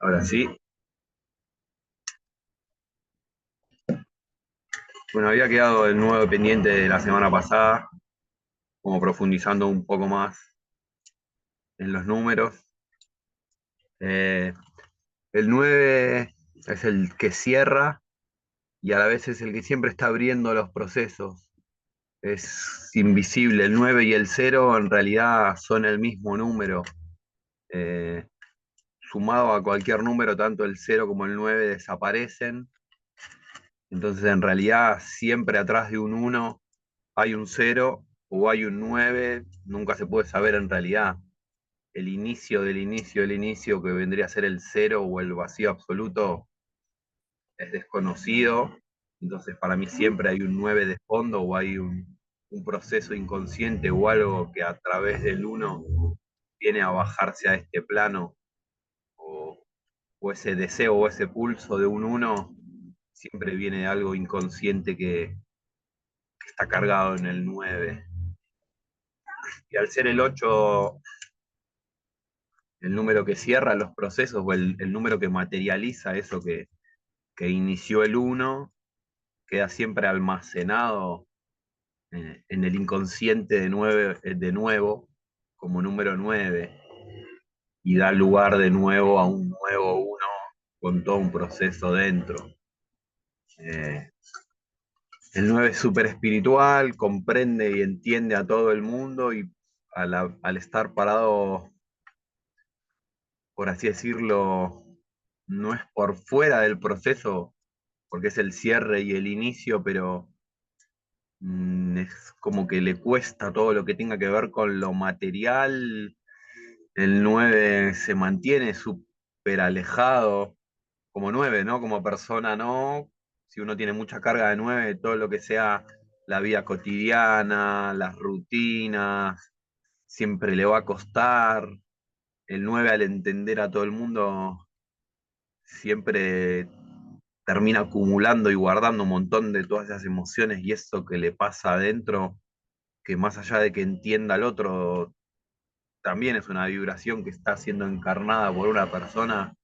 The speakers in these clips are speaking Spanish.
Ahora sí. Bueno, había quedado el nuevo pendiente de la semana pasada, como profundizando un poco más en los números. Eh, el 9 es el que cierra y a la vez es el que siempre está abriendo los procesos. Es invisible. El 9 y el cero en realidad son el mismo número. Eh, Sumado a cualquier número, tanto el cero como el 9 desaparecen. Entonces, en realidad, siempre atrás de un uno hay un cero o hay un 9. Nunca se puede saber en realidad el inicio del inicio del inicio, que vendría a ser el cero o el vacío absoluto, es desconocido. Entonces, para mí siempre hay un 9 de fondo o hay un proceso inconsciente o algo que a través del uno viene a bajarse a este plano, o, o ese deseo o ese pulso de un uno siempre viene de algo inconsciente que está cargado en el 9. Y al ser el 8 el número que cierra los procesos o el número que materializa eso que inició el uno, queda siempre almacenado en el inconsciente de nuevo como número 9 y da lugar de nuevo a un nuevo uno con todo un proceso dentro. Eh, el 9 es súper espiritual, comprende y entiende a todo el mundo y al estar parado, por así decirlo, no es por fuera del proceso, porque es el cierre y el inicio, pero es como que le cuesta todo lo que tenga que ver con lo material. El 9 se mantiene súper alejado, como 9, ¿no? Como persona, ¿no? Si uno tiene mucha carga de 9, todo lo que sea la vida cotidiana, las rutinas, siempre le va a costar. El 9 al entender a todo el mundo siempre termina acumulando y guardando un montón de todas esas emociones y eso que le pasa adentro, que más allá de que entienda al otro, también es una vibración que está siendo encarnada por una persona.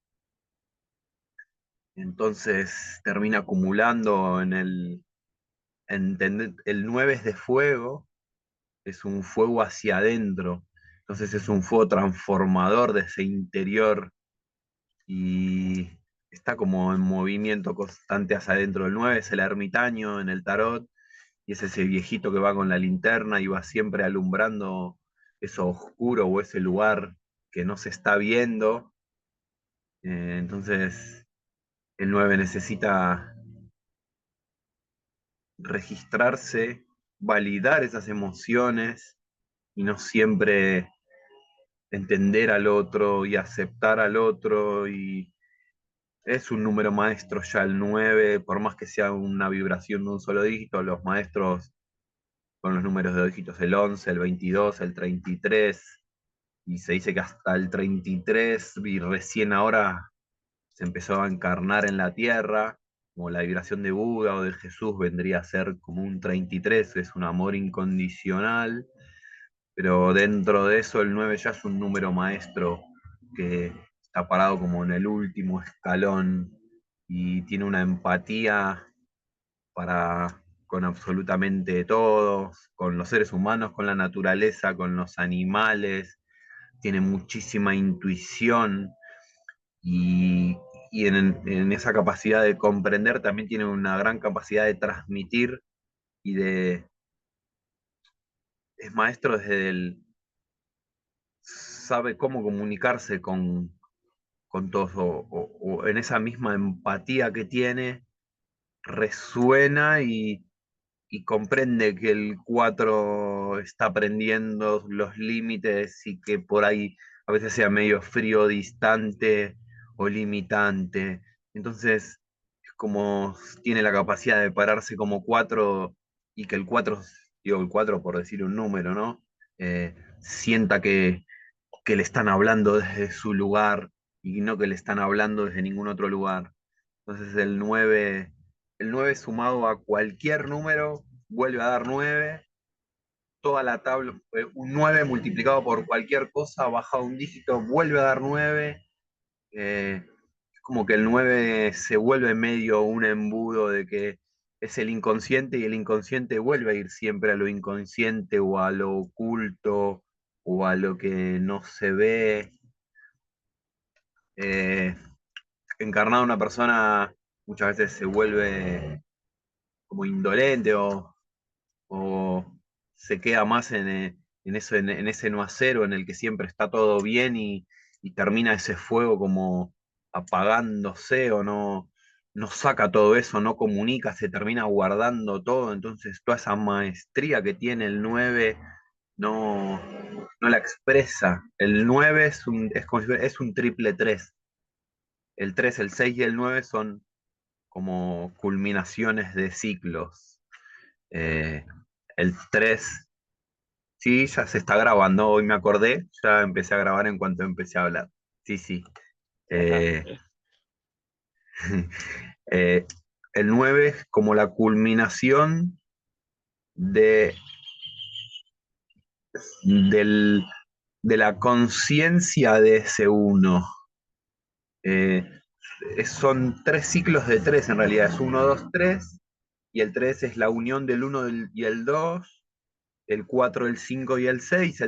Entonces termina acumulando el 9 es de fuego, es un fuego hacia adentro, entonces es un fuego transformador de ese interior y está como en movimiento constante hacia adentro. El 9 es el ermitaño en el tarot y es ese viejito que va con la linterna y va siempre alumbrando eso oscuro o ese lugar que no se está viendo. Entonces el 9 necesita registrarse, validar esas emociones y no siempre entender al otro y aceptar al otro. Y es un número maestro ya el 9 por más que sea una vibración de un solo dígito. Los maestros con los números de dígitos, el 11, el 22, el 33, y se dice que hasta el 33 y recién ahora se empezó a encarnar en la tierra, como la vibración de Buda o de Jesús vendría a ser como un 33, es un amor incondicional, pero dentro de eso el 9 ya es un número maestro que está parado como en el último escalón y tiene una empatía para con absolutamente todos, con los seres humanos, con la naturaleza, con los animales, tiene muchísima intuición y, y en esa capacidad de comprender también tiene una gran capacidad de transmitir y es maestro desde el, sabe cómo comunicarse con todos o en esa misma empatía que tiene, resuena y comprende que el 4 está aprendiendo los límites y que por ahí a veces sea medio frío, distante o limitante. Entonces, es como tiene la capacidad de pararse como 4 y que el 4, digo el 4 por decir un número, ¿no? Sienta que le están hablando desde su lugar y no que le están hablando desde ningún otro lugar. Entonces el 9 sumado a cualquier número vuelve a dar 9. Toda la tabla, un 9 multiplicado por cualquier cosa, baja un dígito, vuelve a dar 9. como que el 9 se vuelve medio un embudo de que es el inconsciente y el inconsciente vuelve a ir siempre a lo inconsciente o a lo oculto o a lo que no se ve. Eh, Encarnada una persona muchas veces se vuelve como indolente o se queda más en eso, en ese no acero en el que siempre está todo bien y termina ese fuego como apagándose o no saca todo eso, no comunica, se termina guardando todo, entonces toda esa maestría que tiene el 9 no, no la expresa. El 9 es un triple 3. El 3 el 6 y el 9 son como culminaciones de ciclos. Eh, el 3 sí, ya se está grabando, hoy me acordé, ya empecé a grabar en cuanto empecé a hablar. Sí, sí. Ajá. Eh, eh, el 9 es como la culminación de, del- de la conciencia de ese uno. Eh, Son tres ciclos de tres en realidad, es uno 2 3 y el 3 es la unión del uno y el 2, el 4 el 5 y el 6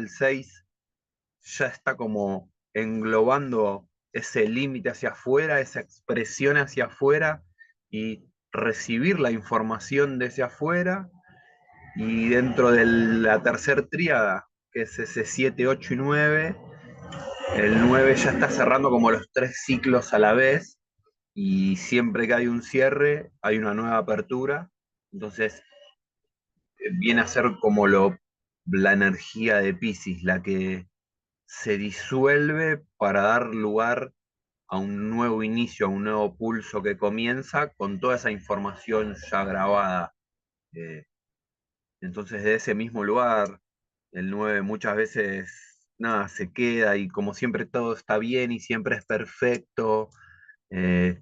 ya está como englobando ese límite hacia afuera, esa expresión hacia afuera y recibir la información de hacia afuera. Y dentro de la tercer tríada, que es ese 7 8 y 9 el 9 ya está cerrando como los tres ciclos a la vez y siempre que hay un cierre hay una nueva apertura. Entonces viene a ser como la energía de Piscis, la que se disuelve para dar lugar a un nuevo inicio, a un nuevo pulso que comienza con toda esa información ya grabada. Eh, entonces, de ese mismo lugar, el 9 muchas veces, nada, se queda y como siempre todo está bien y siempre es perfecto, eh,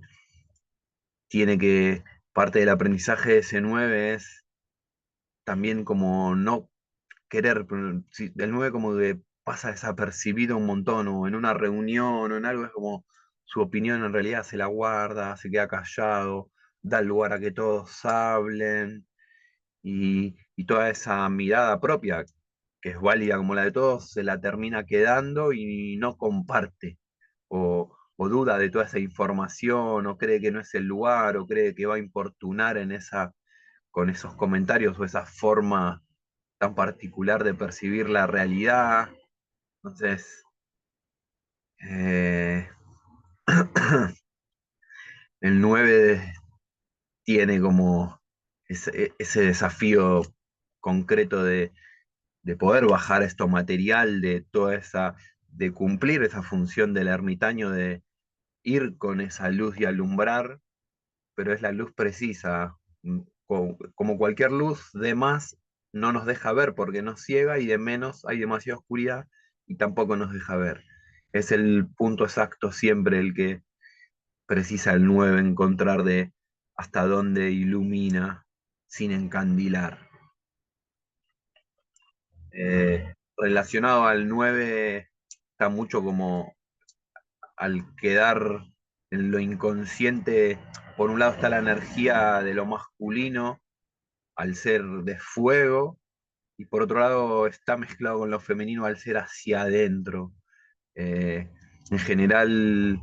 tiene que, parte del aprendizaje de ese 9 es también como no querer, sí, el 9 como que pasa desapercibido un montón, o en una reunión o en algo, es como su opinión en realidad se la guarda, se queda callado, da lugar a que todos hablen, y toda esa mirada propia, que es válida como la de todos, se la termina quedando y no comparte, o duda de toda esa información, o cree que no es el lugar, o cree que va a importunar con esos comentarios o esa forma tan particular de percibir la realidad. Entonces, eh, el 9 tiene como ese desafío concreto de poder bajar esto material, de toda esa, de cumplir esa función del ermitaño, de ir con esa luz y alumbrar, pero es la luz precisa. Como cualquier luz, de más no nos deja ver porque nos ciega y de menos hay demasiada oscuridad y tampoco nos deja ver. Es el punto exacto siempre el que precisa el 9 encontrar de hasta dónde ilumina sin encandilar. Relacionado al 9 está mucho como al quedar en lo inconsciente, por un lado está la energía de lo masculino, al ser de fuego, y por otro lado está mezclado con lo femenino al ser hacia adentro. Eh, en general,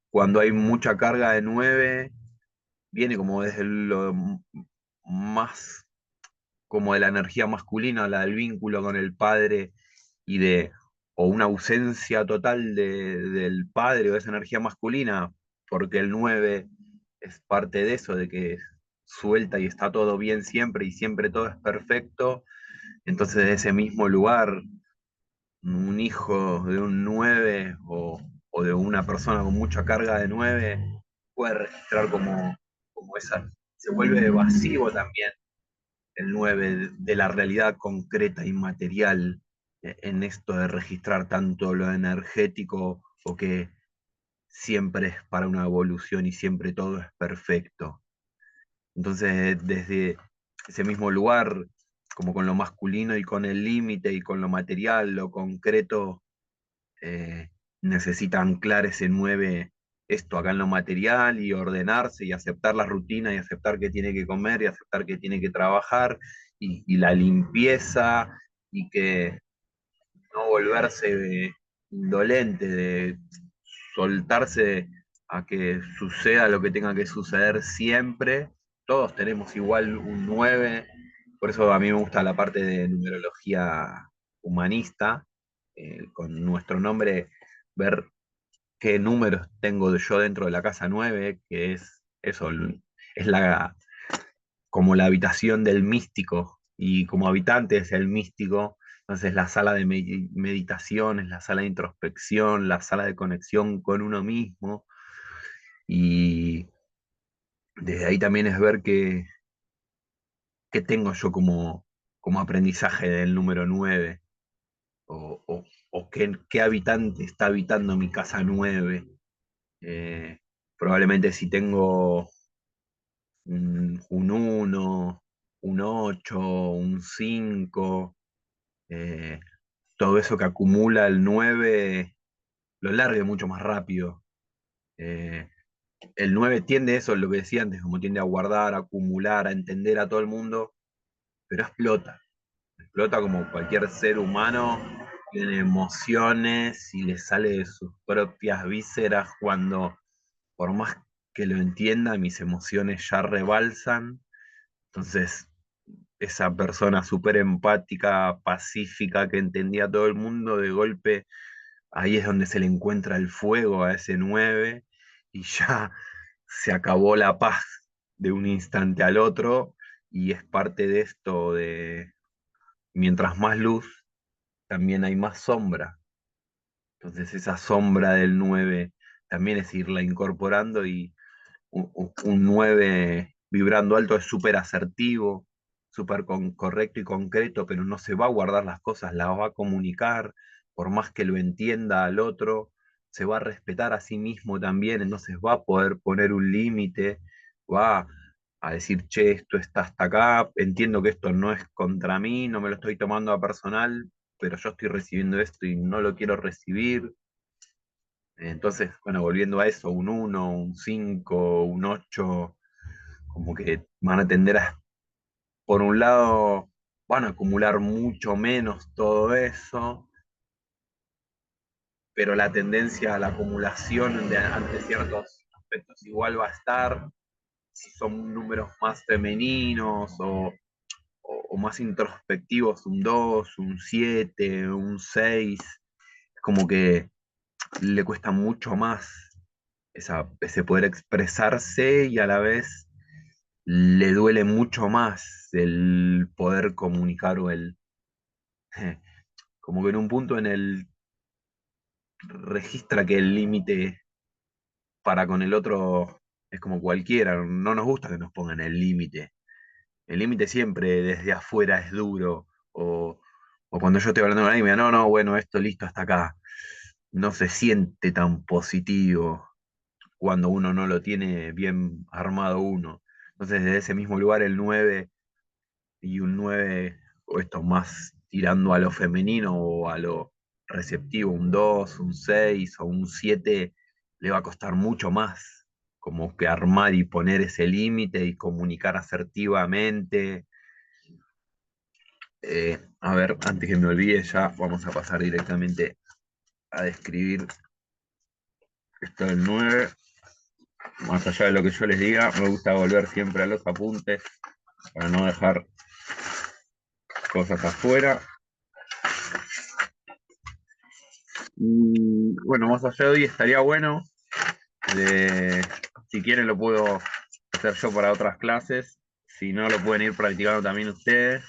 cuando hay mucha carga de 9 viene como desde lo más, como de la energía masculina, la del vínculo con el padre y o una ausencia total del padre o de esa energía masculina, porque el 9 es parte de eso, de que suelta y está todo bien siempre y siempre todo es perfecto. Entonces, de ese mismo lugar, un hijo de un 9 o de una persona con mucha carga de 9 puede registrar como esa, se vuelve evasivo también el 9 de la realidad concreta y material, en esto de registrar tanto lo energético o que siempre es para una evolución y siempre todo es perfecto. Entonces, desde ese mismo lugar, como con lo masculino y con el límite y con lo material, lo concreto, necesita anclar ese 9 esto acá en lo material y ordenarse y aceptar la rutina y aceptar que tiene que comer y aceptar que tiene que trabajar y la limpieza y que no volverse indolente, de soltarse a que suceda lo que tenga que suceder siempre. Todos tenemos igual un 9, por eso a mí me gusta la parte de numerología humanista, con nuestro nombre, ver qué números tengo yo dentro de la casa 9, que es eso, es como la habitación del místico, y como habitante es el místico, entonces la sala de meditación, es la sala de introspección, la sala de conexión con uno mismo, y desde ahí también es ver qué tengo yo como aprendizaje del número 9 o qué habitante está habitando mi casa 9. Eh, Probablemente si tengo un 1, un 8, un 5, eh, todo eso que acumula el 9 lo largue mucho más rápido. Eh, el 9 tiende eso, lo que decía antes, como tiende a guardar, a acumular, a entender a todo el mundo, pero explota como cualquier ser humano, tiene emociones y le sale de sus propias vísceras cuando, por más que lo entienda, mis emociones ya rebalsan. Entonces, esa persona súper empática, pacífica, que entendía a todo el mundo, de golpe, ahí es donde se le encuentra el fuego a ese 9 y ya se acabó la paz de un instante al otro y es parte de esto de mientras más luz, también hay más sombra. Entonces esa sombra del 9 también es irla incorporando y un 9 vibrando alto es súper asertivo, súper correcto y concreto, pero no se va a guardar las cosas, las va a comunicar, por más que lo entienda al otro, se va a respetar a sí mismo también, entonces va a poder poner un límite, va a decir, che, esto está hasta acá, entiendo que esto no es contra mí, no me lo estoy tomando a personal, pero yo estoy recibiendo esto y no lo quiero recibir. Entonces, bueno, volviendo a eso, un 1, un 5, un 8, como que van a tender a, por un lado, van a acumular mucho menos todo eso, pero la tendencia a la acumulación ante ciertos aspectos igual va a estar, si son números más femeninos o más introspectivos, un 2, un 7, un 6, como que le cuesta mucho más ese poder expresarse y a la vez le duele mucho más el poder comunicar o el... Como que en un punto en el registra que el límite para con el otro es como cualquiera, no nos gusta que nos pongan el límite. El límite siempre desde afuera es duro, o cuando yo estoy hablando con alguien, me dice, no, no, bueno, esto listo hasta acá. No se siente tan positivo cuando uno no lo tiene bien armado uno. Entonces, desde ese mismo lugar, el 9 y un 9 o esto más tirando a lo femenino o a lo receptivo, un 2 un 6 o un 7 le va a costar mucho más como que armar y poner ese límite y comunicar asertivamente. A ver, antes que me olvide, ya vamos a pasar directamente a describir esto del 9. Más allá de lo que yo les diga, me gusta volver siempre a los apuntes para no dejar cosas afuera. Y bueno, más allá de hoy estaría bueno, si quieren lo puedo hacer yo para otras clases, si no lo pueden ir practicando también ustedes,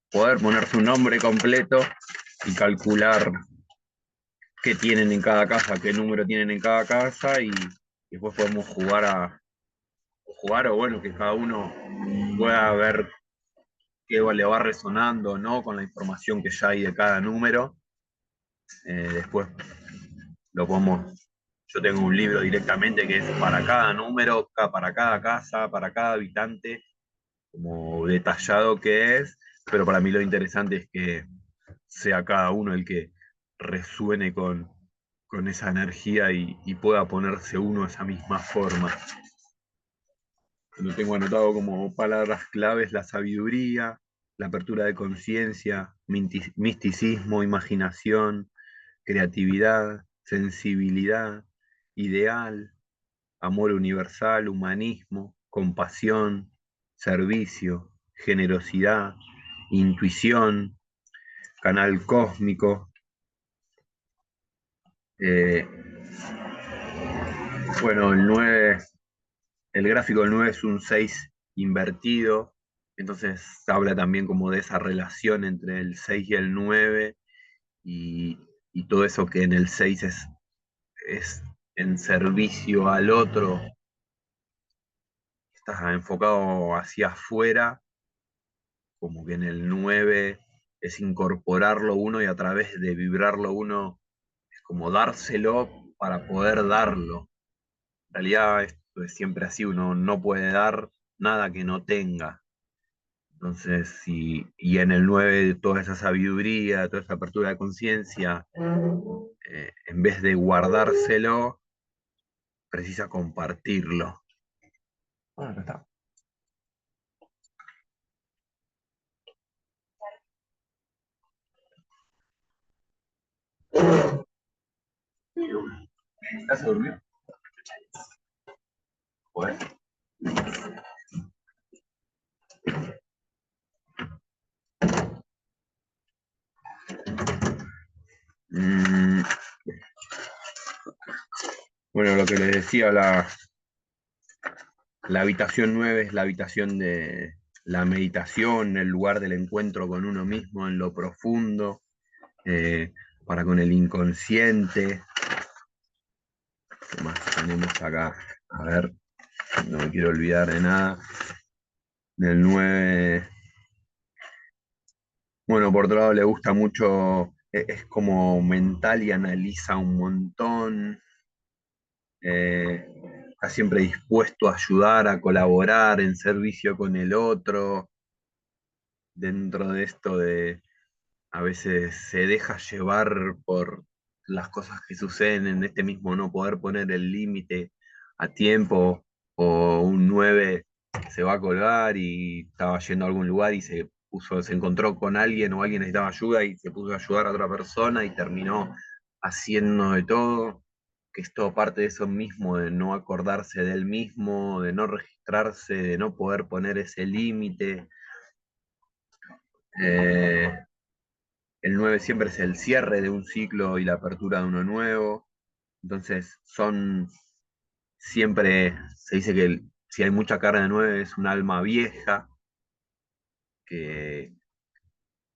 poder poner su nombre completo y calcular qué tienen en cada casa, qué número tienen en cada casa y después podemos jugar o bueno, que cada uno pueda ver qué le va resonando, ¿no? Con la información que ya hay de cada número. Después lo podemos, yo tengo un libro directamente que es para cada número, para cada casa, para cada habitante, como detallado que es, pero para mí lo interesante es que sea cada uno el que resuene con esa energía y pueda ponerse uno a esa misma forma. Lo tengo anotado como palabras claves: la sabiduría, la apertura de conciencia, misticismo, imaginación, creatividad, sensibilidad, ideal, amor universal, humanismo, compasión, servicio, generosidad, intuición, canal cósmico. Eh, bueno, el gráfico del 9 es un 6 invertido, entonces habla también como de esa relación entre el 6 y el 9 y, y todo eso que en el 6 es en servicio al otro, estás enfocado hacia afuera, como que en el 9 es incorporarlo uno y a través de vibrarlo uno es como dárselo para poder darlo. En realidad esto es siempre así, uno no puede dar nada que no tenga. Entonces, y en el 9 toda esa sabiduría, toda esa apertura de conciencia, en vez de guardárselo, precisa compartirlo. Bueno, acá está. ¿Estás a dormir? Bueno. Mm, bueno, lo que les decía, la habitación 9 es la habitación de la meditación, el lugar del encuentro con uno mismo en lo profundo, eh, para con el inconsciente. ¿Qué más tenemos acá? A ver, no me quiero olvidar de nada. Del 9, bueno, por otro lado le gusta mucho, es como mental y analiza un montón, está siempre dispuesto a ayudar, a colaborar en servicio con el otro, dentro de esto de a veces se deja llevar por las cosas que suceden en este mismo no poder poner el límite a tiempo, o un 9 se va a colgar y estaba yendo a algún lugar y se encontró con alguien o alguien necesitaba ayuda y se puso a ayudar a otra persona y terminó haciendo de todo, que es todo parte de eso mismo, de no acordarse del mismo, de no registrarse, de no poder poner ese límite. Eh, el 9 siempre es el cierre de un ciclo y la apertura de uno nuevo. Entonces, siempre se dice que si hay mucha carne de 9 es un alma vieja que,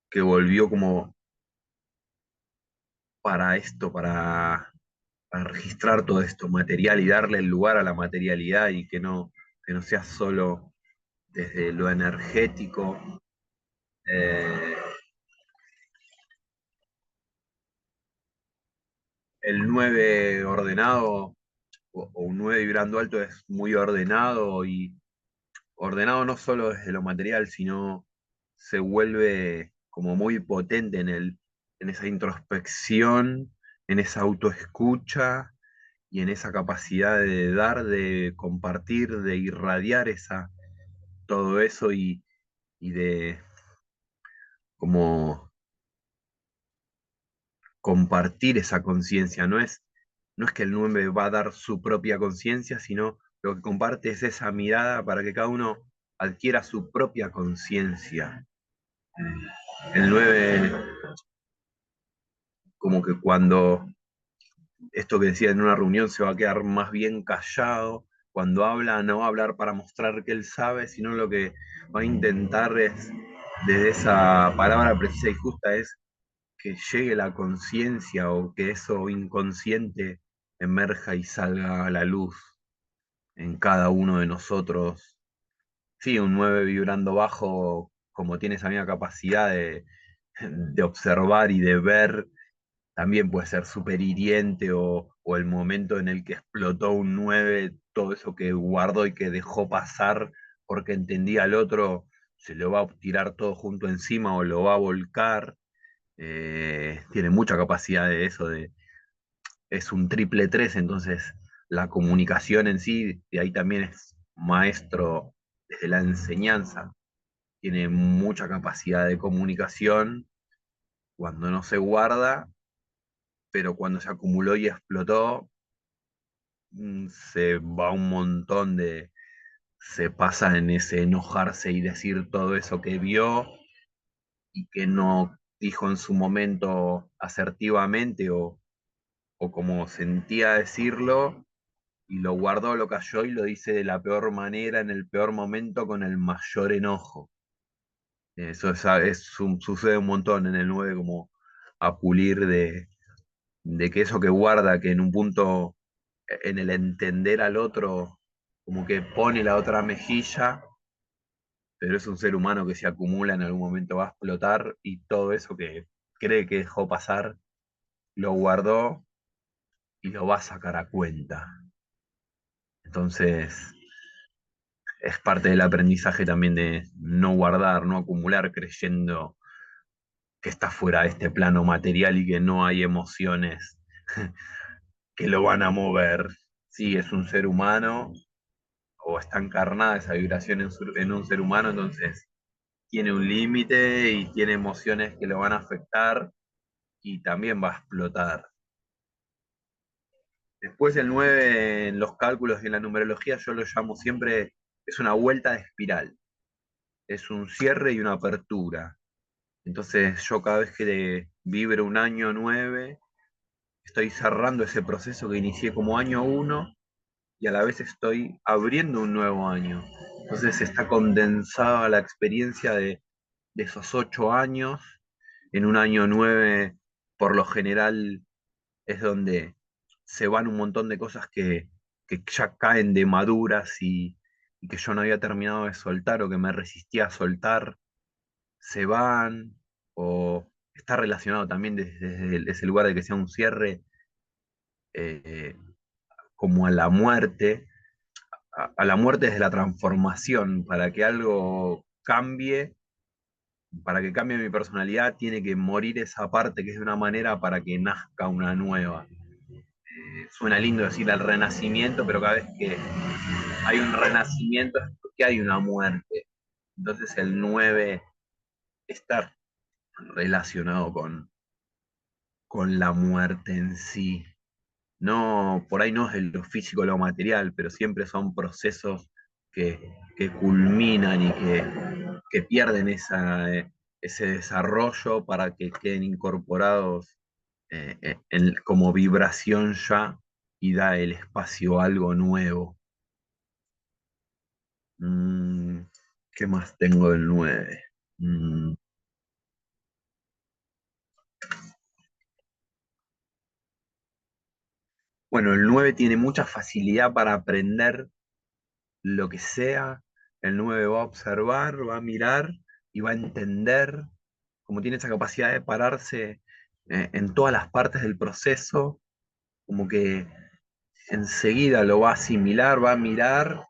que volvió como para esto, para registrar todo esto material y darle el lugar a la materialidad y que no sea solo desde lo energético. Eh, el 9 ordenado o un 9 vibrando alto es muy ordenado, y ordenado no solo desde lo material, sino se vuelve como muy potente en esa introspección, en esa autoescucha y en esa capacidad de dar, de compartir, de irradiar todo eso y de como compartir esa conciencia. No es que el 9 va a dar su propia conciencia, sino lo que comparte es esa mirada para que cada uno adquiera su propia conciencia. El 9 como que cuando esto que decía en una reunión se va a quedar más bien callado, cuando habla no va a hablar para mostrar que él sabe, sino lo que va a intentar es, desde esa palabra precisa y justa, es que llegue la conciencia o que eso inconsciente emerja y salga a la luz en cada uno de nosotros. Sí, un 9 vibrando bajo, como tiene esa misma capacidad de observar y de ver, también puede ser súper hiriente, o el momento en el que explotó un 9 todo eso que guardó y que dejó pasar porque entendía al otro, se lo va a tirar todo junto encima o lo va a volcar. Tiene mucha capacidad de eso, es un triple tres, entonces la comunicación en sí, de ahí también es maestro desde la enseñanza, tiene mucha capacidad de comunicación cuando no se guarda, pero cuando se acumuló y explotó, se va un montón se pasa en ese enojarse y decir todo eso que vio y que no dijo en su momento asertivamente o como sentía decirlo, y lo guardó, lo cayó y lo dice de la peor manera, en el peor momento, con el mayor enojo. Eso sucede un montón en el 9 como a pulir de que eso que guarda, que en un punto, en el entender al otro, como que pone la otra mejilla, pero es un ser humano que se acumula, en algún momento va a explotar y todo eso que cree que dejó pasar, lo guardó y lo va a sacar a cuenta. Entonces, es parte del aprendizaje también de no guardar, no acumular, creyendo que está fuera de este plano material y que no hay emociones que lo van a mover. Sí, es un ser humano o está encarnada esa vibración en un ser humano, entonces tiene un límite y tiene emociones que lo van a afectar y también va a explotar. Después el 9 en los cálculos y en la numerología yo lo llamo siempre, es una vuelta de espiral, es un cierre y una apertura. Entonces yo cada vez que vibro un año 9 estoy cerrando ese proceso que inicié como año uno y a la vez estoy abriendo un nuevo año. Entonces está condensada la experiencia de esos 8 años en un año 9. Por lo general es donde se van un montón de cosas que ya caen de maduras y que yo no había terminado de soltar o que me resistía a soltar, se van, o está relacionado también desde ese lugar de que sea un cierre, eh, como a la muerte, a la muerte desde la transformación. Para que algo cambie, para que cambie mi personalidad, tiene que morir esa parte que es de una manera para que nazca una nueva. Suena lindo decir el renacimiento, pero cada vez que hay un renacimiento es porque hay una muerte. Entonces el 9 está relacionado con la muerte en sí. No, por ahí no es de lo físico, lo material, pero siempre son procesos que culminan y que pierden ese desarrollo para que queden incorporados como vibración ya y da el espacio a algo nuevo. Mm, ¿Qué más tengo del 9? Mm, bueno, el 9 tiene mucha facilidad para aprender lo que sea. El 9 va a observar, va a mirar y va a entender, como tiene esa capacidad de pararse en todas las partes del proceso, como que enseguida lo va a asimilar, va a mirar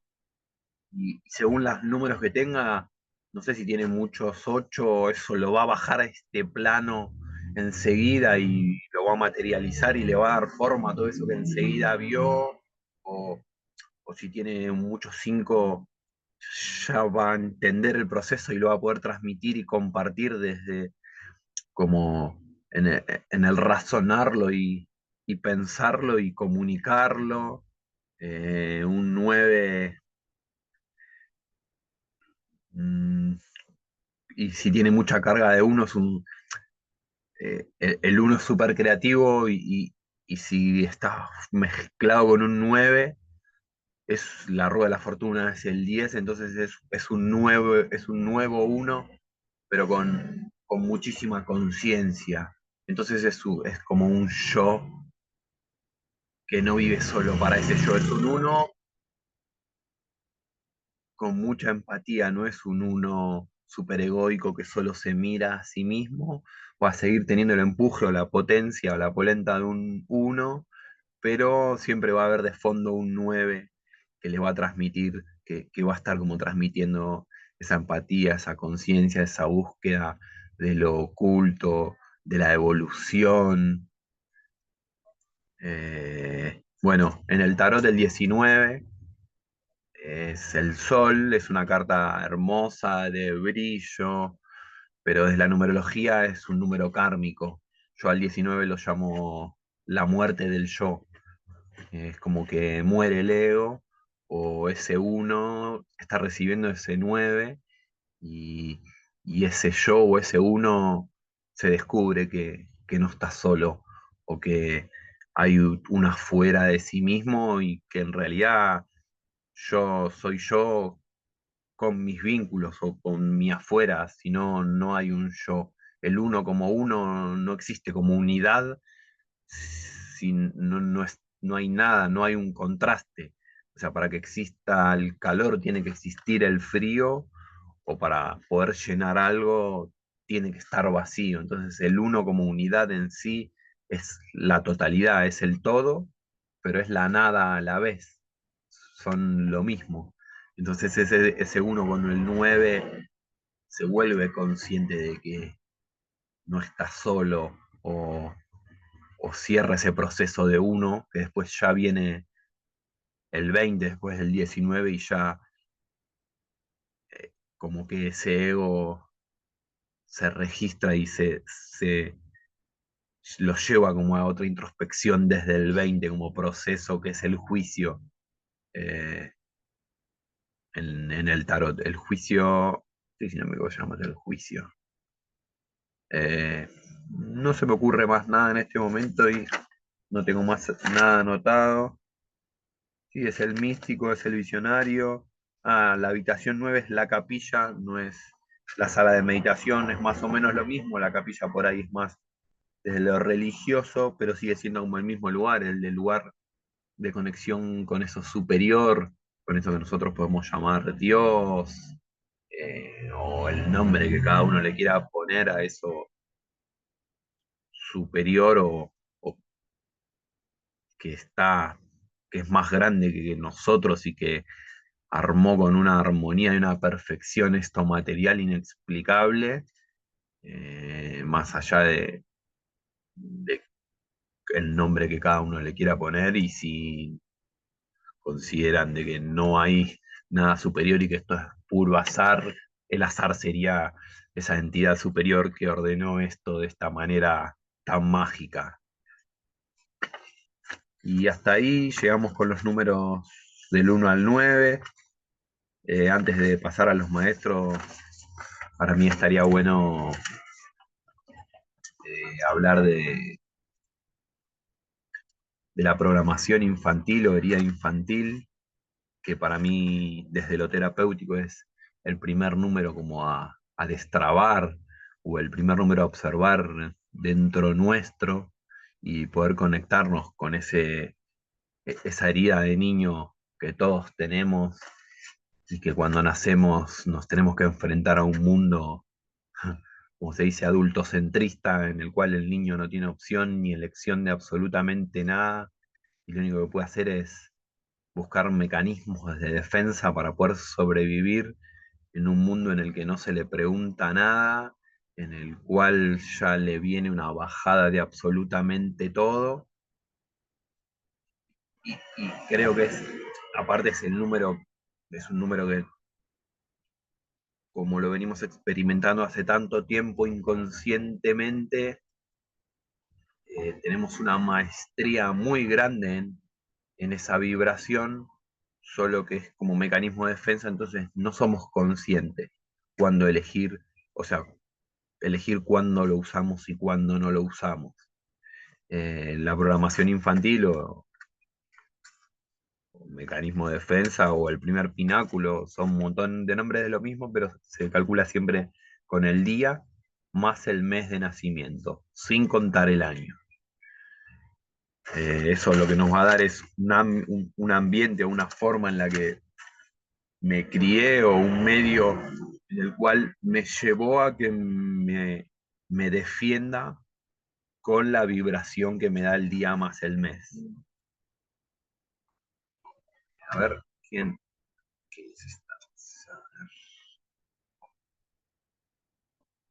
y según los números que tenga, no sé si tiene muchos 8, eso lo va a bajar a este plano enseguida y lo va a materializar y le va a dar forma a todo eso que enseguida vio, o, o si tiene muchos 5 ya va a entender el proceso y lo va a poder transmitir y compartir desde como en el razonarlo y pensarlo y comunicarlo. Un 9 mm, y si tiene mucha carga de uno, el uno es súper creativo y si está mezclado con un 9 es la rueda de la fortuna, es el 10, entonces es un nuevo uno, pero con muchísima conciencia. Entonces es como un yo que no vive solo para ese yo, es un uno con mucha empatía, no es un uno super egoico que solo se mira a sí mismo, va a seguir teniendo el empuje o la potencia o la polenta de un uno, pero siempre va a haber de fondo un 9 que le va a transmitir, que va a estar como transmitiendo esa empatía, esa conciencia, esa búsqueda de lo oculto, de la evolución. Bueno, en el tarot del 19 es el sol, es una carta hermosa de brillo, pero desde la numerología es un número kármico. Yo al 19 lo llamo la muerte del yo. Es como que muere el ego o ese uno está recibiendo ese 9 y, y ese yo o ese uno se descubre que no está solo o que hay una fuera de sí mismo y que en realidad yo soy yo con mis vínculos o con mi afuera, si no, no hay un yo. El uno como uno no existe como unidad, si no hay nada, no hay un contraste. O sea, para que exista el calor tiene que existir el frío, o para poder llenar algo tiene que estar vacío. Entonces el uno como unidad en sí es la totalidad, es el todo, pero es la nada a la vez. Son lo mismo. Entonces ese uno con el 9 se vuelve consciente de que no está solo o cierra ese proceso de uno, que después ya viene el 20 después del 19 y ya como que ese ego se registra y se lo lleva como a otra introspección desde el 20 como proceso que es el juicio eh, en el tarot. El juicio, sí, si no me equivoco, se llama el juicio. Eh, no se me ocurre más nada en este momento y no tengo más nada anotado. Sí, es el místico, es el visionario. Ah, la habitación 9 es la capilla, no es la sala de meditación, es más o menos lo mismo. La capilla por ahí es más desde lo religioso, pero sigue siendo como el mismo lugar, el del lugar de conexión con eso superior, con eso que nosotros podemos llamar Dios, o el nombre que cada uno le quiera poner a eso superior o que está, que es más grande que nosotros y que armó con una armonía y una perfección esto material inexplicable, más allá de el nombre que cada uno le quiera poner y si consideran de que no hay nada superior y que esto es puro azar, el azar sería esa entidad superior que ordenó esto de esta manera tan mágica. Y hasta ahí llegamos con los números del 1 al 9. Antes de pasar a los maestros, para mí estaría bueno hablar de la programación infantil o herida infantil, que para mí desde lo terapéutico es el primer número como a destrabar o el primer número a observar dentro nuestro y poder conectarnos con esa herida de niño que todos tenemos y que cuando nacemos nos tenemos que enfrentar a un mundo, como se dice, adultocentrista, en el cual el niño no tiene opción ni elección de absolutamente nada y lo único que puede hacer es buscar mecanismos de defensa para poder sobrevivir en un mundo en el que no se le pregunta nada, en el cual ya le viene una bajada de absolutamente todo. Y creo que aparte es un número que, como lo venimos experimentando hace tanto tiempo inconscientemente, tenemos una maestría muy grande en esa vibración, solo que es como mecanismo de defensa, entonces no somos conscientes cuándo elegir, o sea, elegir cuándo lo usamos y cuándo no lo usamos. La programación infantil o mecanismo de defensa o el primer pináculo son un montón de nombres de lo mismo, pero se calcula siempre con el día más el mes de nacimiento, sin contar el año. Eso lo que nos va a dar es un ambiente o una forma en la que me crié o un medio en el cual me llevó a que me defienda con la vibración que me da el día más el mes. A ver, ¿qué es esta?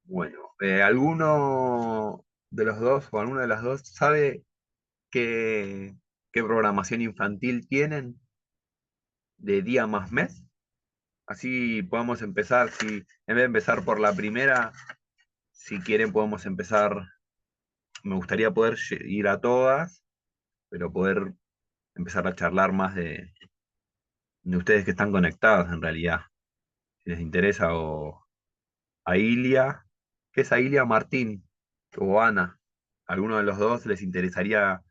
Bueno, ¿alguno de los dos o alguna de las dos sabe qué, qué programación infantil tienen de día más mes? Así podemos empezar, si en vez de empezar por la primera, si quieren podemos empezar, me gustaría poder ir a todas, pero poder empezar a charlar más de ustedes que están conectados en realidad, si les interesa, o a Ilia, ¿qué es a Ilia Martín? O Ana, alguno de los dos les interesaría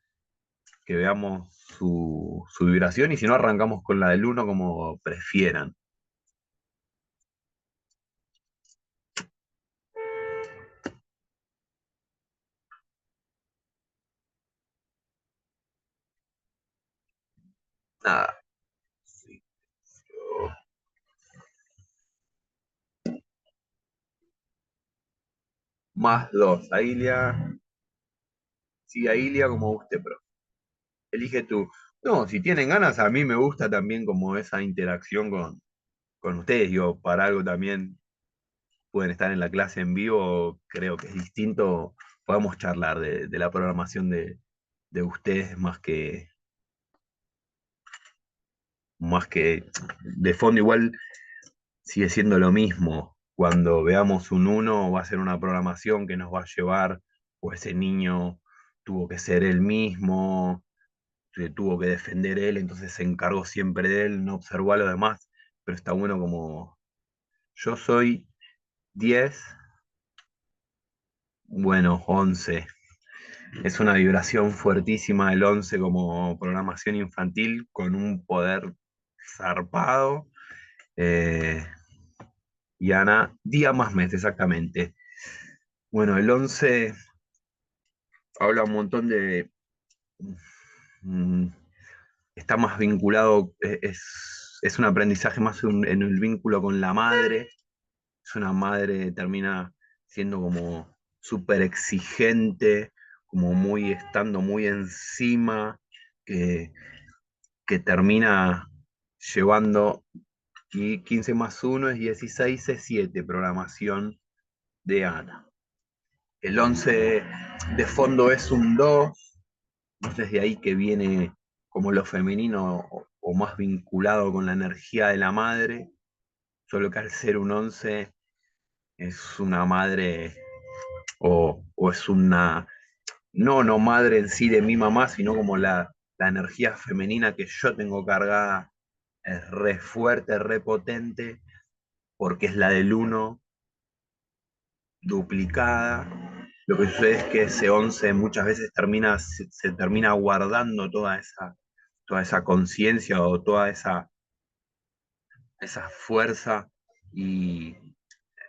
que veamos su vibración, y si no arrancamos con la del uno como prefieran. Nada, sí, más dos, a Ilia, sí, a Ilia como guste, pero elige tú. No, si tienen ganas, a mí me gusta también como esa interacción con ustedes, digo, para algo también pueden estar en la clase en vivo, creo que es distinto, podemos charlar de la programación de ustedes más que de fondo igual sigue siendo lo mismo. Cuando veamos un uno va a ser una programación que nos va a llevar, o ese niño tuvo que ser él mismo, se tuvo que defender él, entonces se encargó siempre de él, no observó a los demás, pero está bueno como yo soy 10, bueno, 11. Es una vibración fuertísima el 11 como programación infantil con un poder zarpado. Eh, y Ana, día más mes, exactamente. Bueno, el 11 habla un montón de... mm, está más vinculado, es un aprendizaje más en el vínculo con la madre. Es una madre, termina siendo como súper exigente, como muy estando muy encima, que, que termina llevando, y 15 más uno es 16, es 7 programación de Ana. El 11 de fondo es un 2, entonces de ahí que viene como lo femenino o más vinculado con la energía de la madre, solo que al ser un 11 es una madre o es una, no madre en sí de mi mamá, sino como la energía femenina que yo tengo cargada es re fuerte, re potente, porque es la del uno duplicada. Lo que sucede es que ese 11 muchas veces se termina guardando toda esa conciencia o toda esa fuerza. Y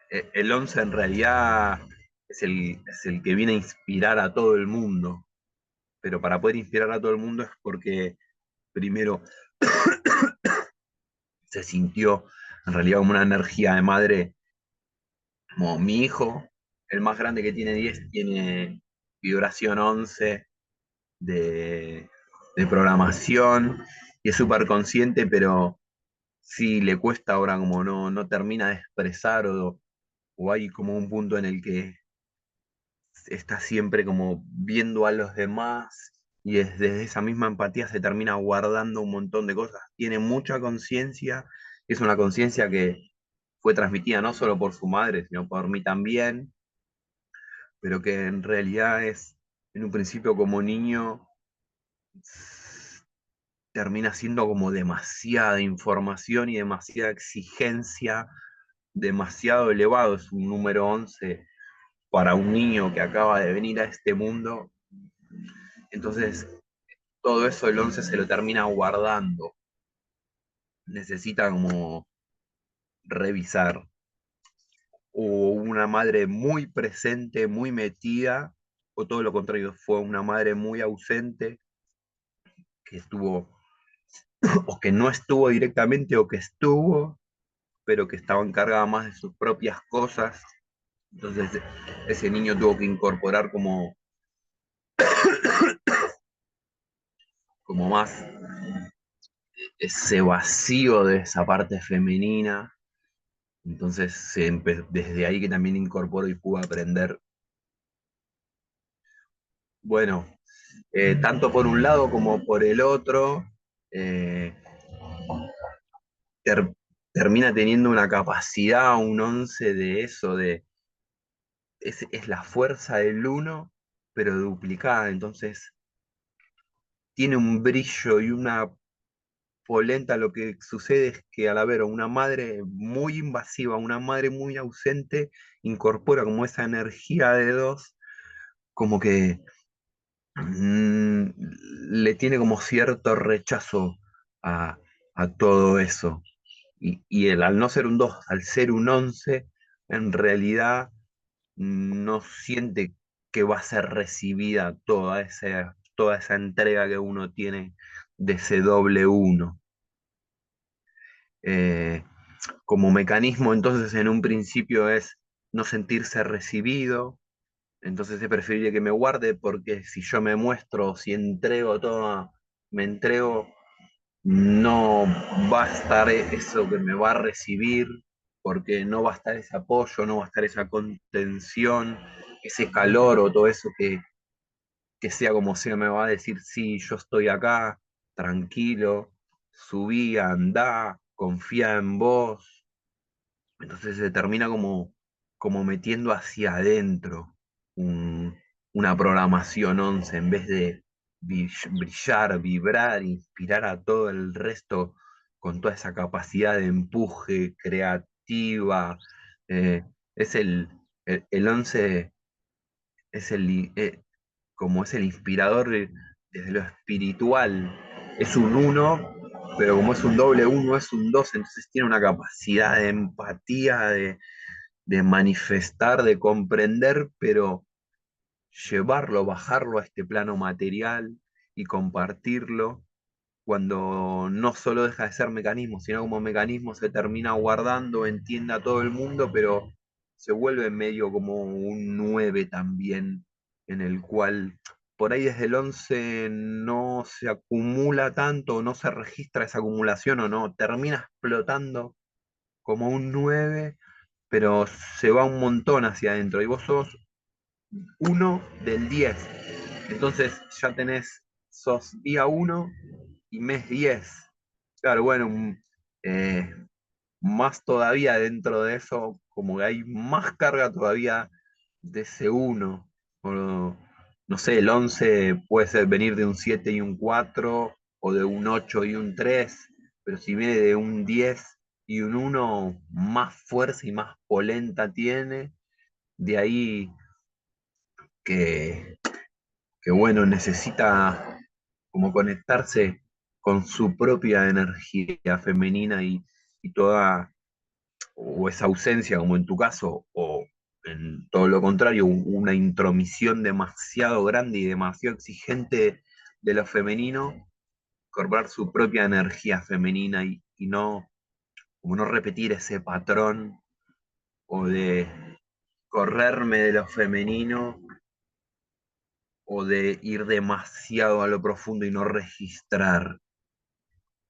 el 11 en realidad es el que viene a inspirar a todo el mundo. Pero para poder inspirar a todo el mundo es porque primero se sintió en realidad como una energía de madre, como mi hijo, el más grande que tiene 10 tiene vibración 11 de, de programación y es súper consciente, pero sí le cuesta ahora como no termina de expresar o hay como un punto en el que está siempre como viendo a los demás y desde esa misma empatía se termina guardando un montón de cosas. Tiene mucha conciencia, es una conciencia que fue transmitida no solo por su madre, sino por mí también, pero que en realidad es, en un principio como niño, termina siendo como demasiada información y demasiada exigencia, demasiado elevado. Es un número 11 para un niño que acaba de venir a este mundo. Entonces, todo eso el 11 se lo termina guardando. Necesita como revisar. O una madre muy presente, muy metida, o todo lo contrario, fue una madre muy ausente, que estuvo, o que no estuvo directamente, o que estuvo, pero que estaba encargada más de sus propias cosas. Entonces, ese niño tuvo que incorporar como más ese vacío de esa parte femenina. Entonces, desde ahí que también incorporó y pudo aprender. Bueno, tanto por un lado como por el otro, eh, ter- termina teniendo una capacidad, un 11 de eso, es la fuerza del uno, pero duplicada, entonces tiene un brillo y una polenta. Lo que sucede es que al haber una madre muy invasiva, una madre muy ausente, incorpora como esa energía de dos, como que mm, le tiene como cierto rechazo a, a todo eso. Y él, al no ser un 2 al ser un 11 en realidad no siente que va a ser recibida toda esa entrega que uno tiene de ese doble uno. Eh, Como mecanismo, entonces, en un principio es no sentirse recibido, entonces es preferible que me guarde porque si yo me muestro, si entrego todo, me entrego, no va a estar eso que me va a recibir, porque no va a estar ese apoyo, no va a estar esa contención, ese calor o todo eso que sea como sea, me va a decir, sí, yo estoy acá, tranquilo, subí, andá, confía en vos. Entonces se termina como metiendo hacia adentro un- una programación 11 en vez de brillar, vibrar, inspirar a todo el resto con toda esa capacidad de empuje creativa. Eh, es el 11 es como es el inspirador desde lo espiritual. Es un uno, pero como es un doble uno, es un dos, entonces tiene una capacidad de empatía, de manifestar, de comprender, pero llevarlo, bajarlo a este plano material y compartirlo, cuando no solo deja de ser mecanismo, sino como mecanismo se termina guardando, entiende a todo el mundo, pero se vuelve medio como un 9 también, en el cual por ahí desde el 11 no se acumula tanto, no se registra esa acumulación o no, termina explotando como un 9, pero se va un montón hacia adentro y vos sos uno del 10. Entonces ya sos día uno y mes 10. Claro, bueno, eh, más todavía dentro de eso, como que hay más carga todavía de ese uno. O, no sé, el 11 puede ser venir de un 7 y un 4 o de un 8 y un 3, pero si viene de un 10 y un uno, más fuerza y más polenta tiene. De ahí que, que bueno, necesita como conectarse con su propia energía femenina y toda, o esa ausencia, como en tu caso, o en todo lo contrario, una intromisión demasiado grande y demasiado exigente de lo femenino, incorporar su propia energía femenina y no, como no repetir ese patrón o de correrme de lo femenino o de ir demasiado a lo profundo y no registrar.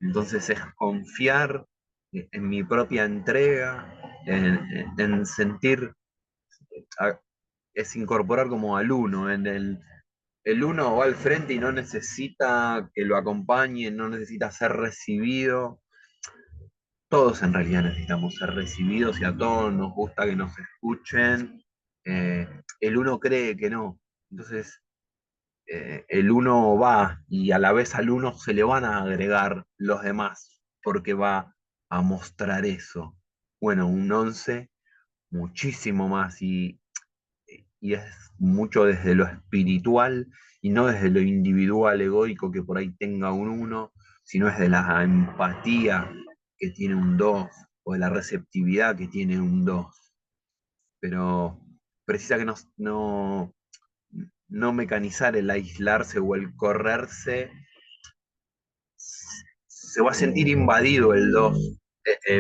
Entonces es confiar en mi propia entrega, en sentir, es incorporar como al uno, el uno va al frente y no necesita que lo acompañen, no necesita ser recibido. Todos en realidad necesitamos ser recibidos y a todos nos gusta que nos escuchen. Eh, el uno cree que no. Entonces el uno va y a la vez al uno se le van a agregar los demás porque va a mostrar eso. Bueno, un 11 muchísimo más y es mucho desde lo espiritual y no desde lo individual egoico que por ahí tenga un uno, sino desde la empatía que tiene un 2 o de la receptividad que tiene un 2. Pero precisa que no mecanizar el aislarse o el correrse, se va a sentir invadido el 2.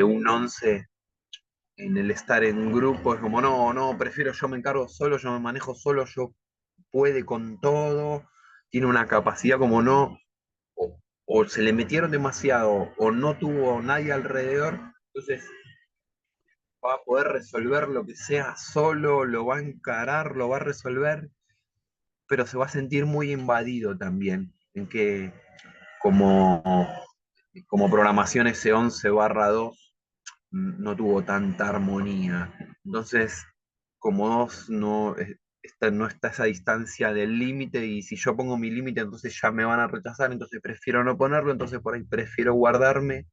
Un 11 en el estar en grupo es como, no, no, prefiero yo me encargo solo, yo me manejo solo, yo puede con todo, tiene una capacidad como no, o se le metieron demasiado, o no tuvo nadie alrededor, entonces va a poder resolver lo que sea solo, lo va a encarar, lo va a resolver, pero se va a sentir muy invadido también, en que como, como programación ese 11/2 no tuvo tanta armonía. Entonces, como 2 no está esa distancia del límite, y si yo pongo mi límite, entonces ya me van a rechazar, entonces prefiero no ponerlo, entonces por ahí prefiero guardarme,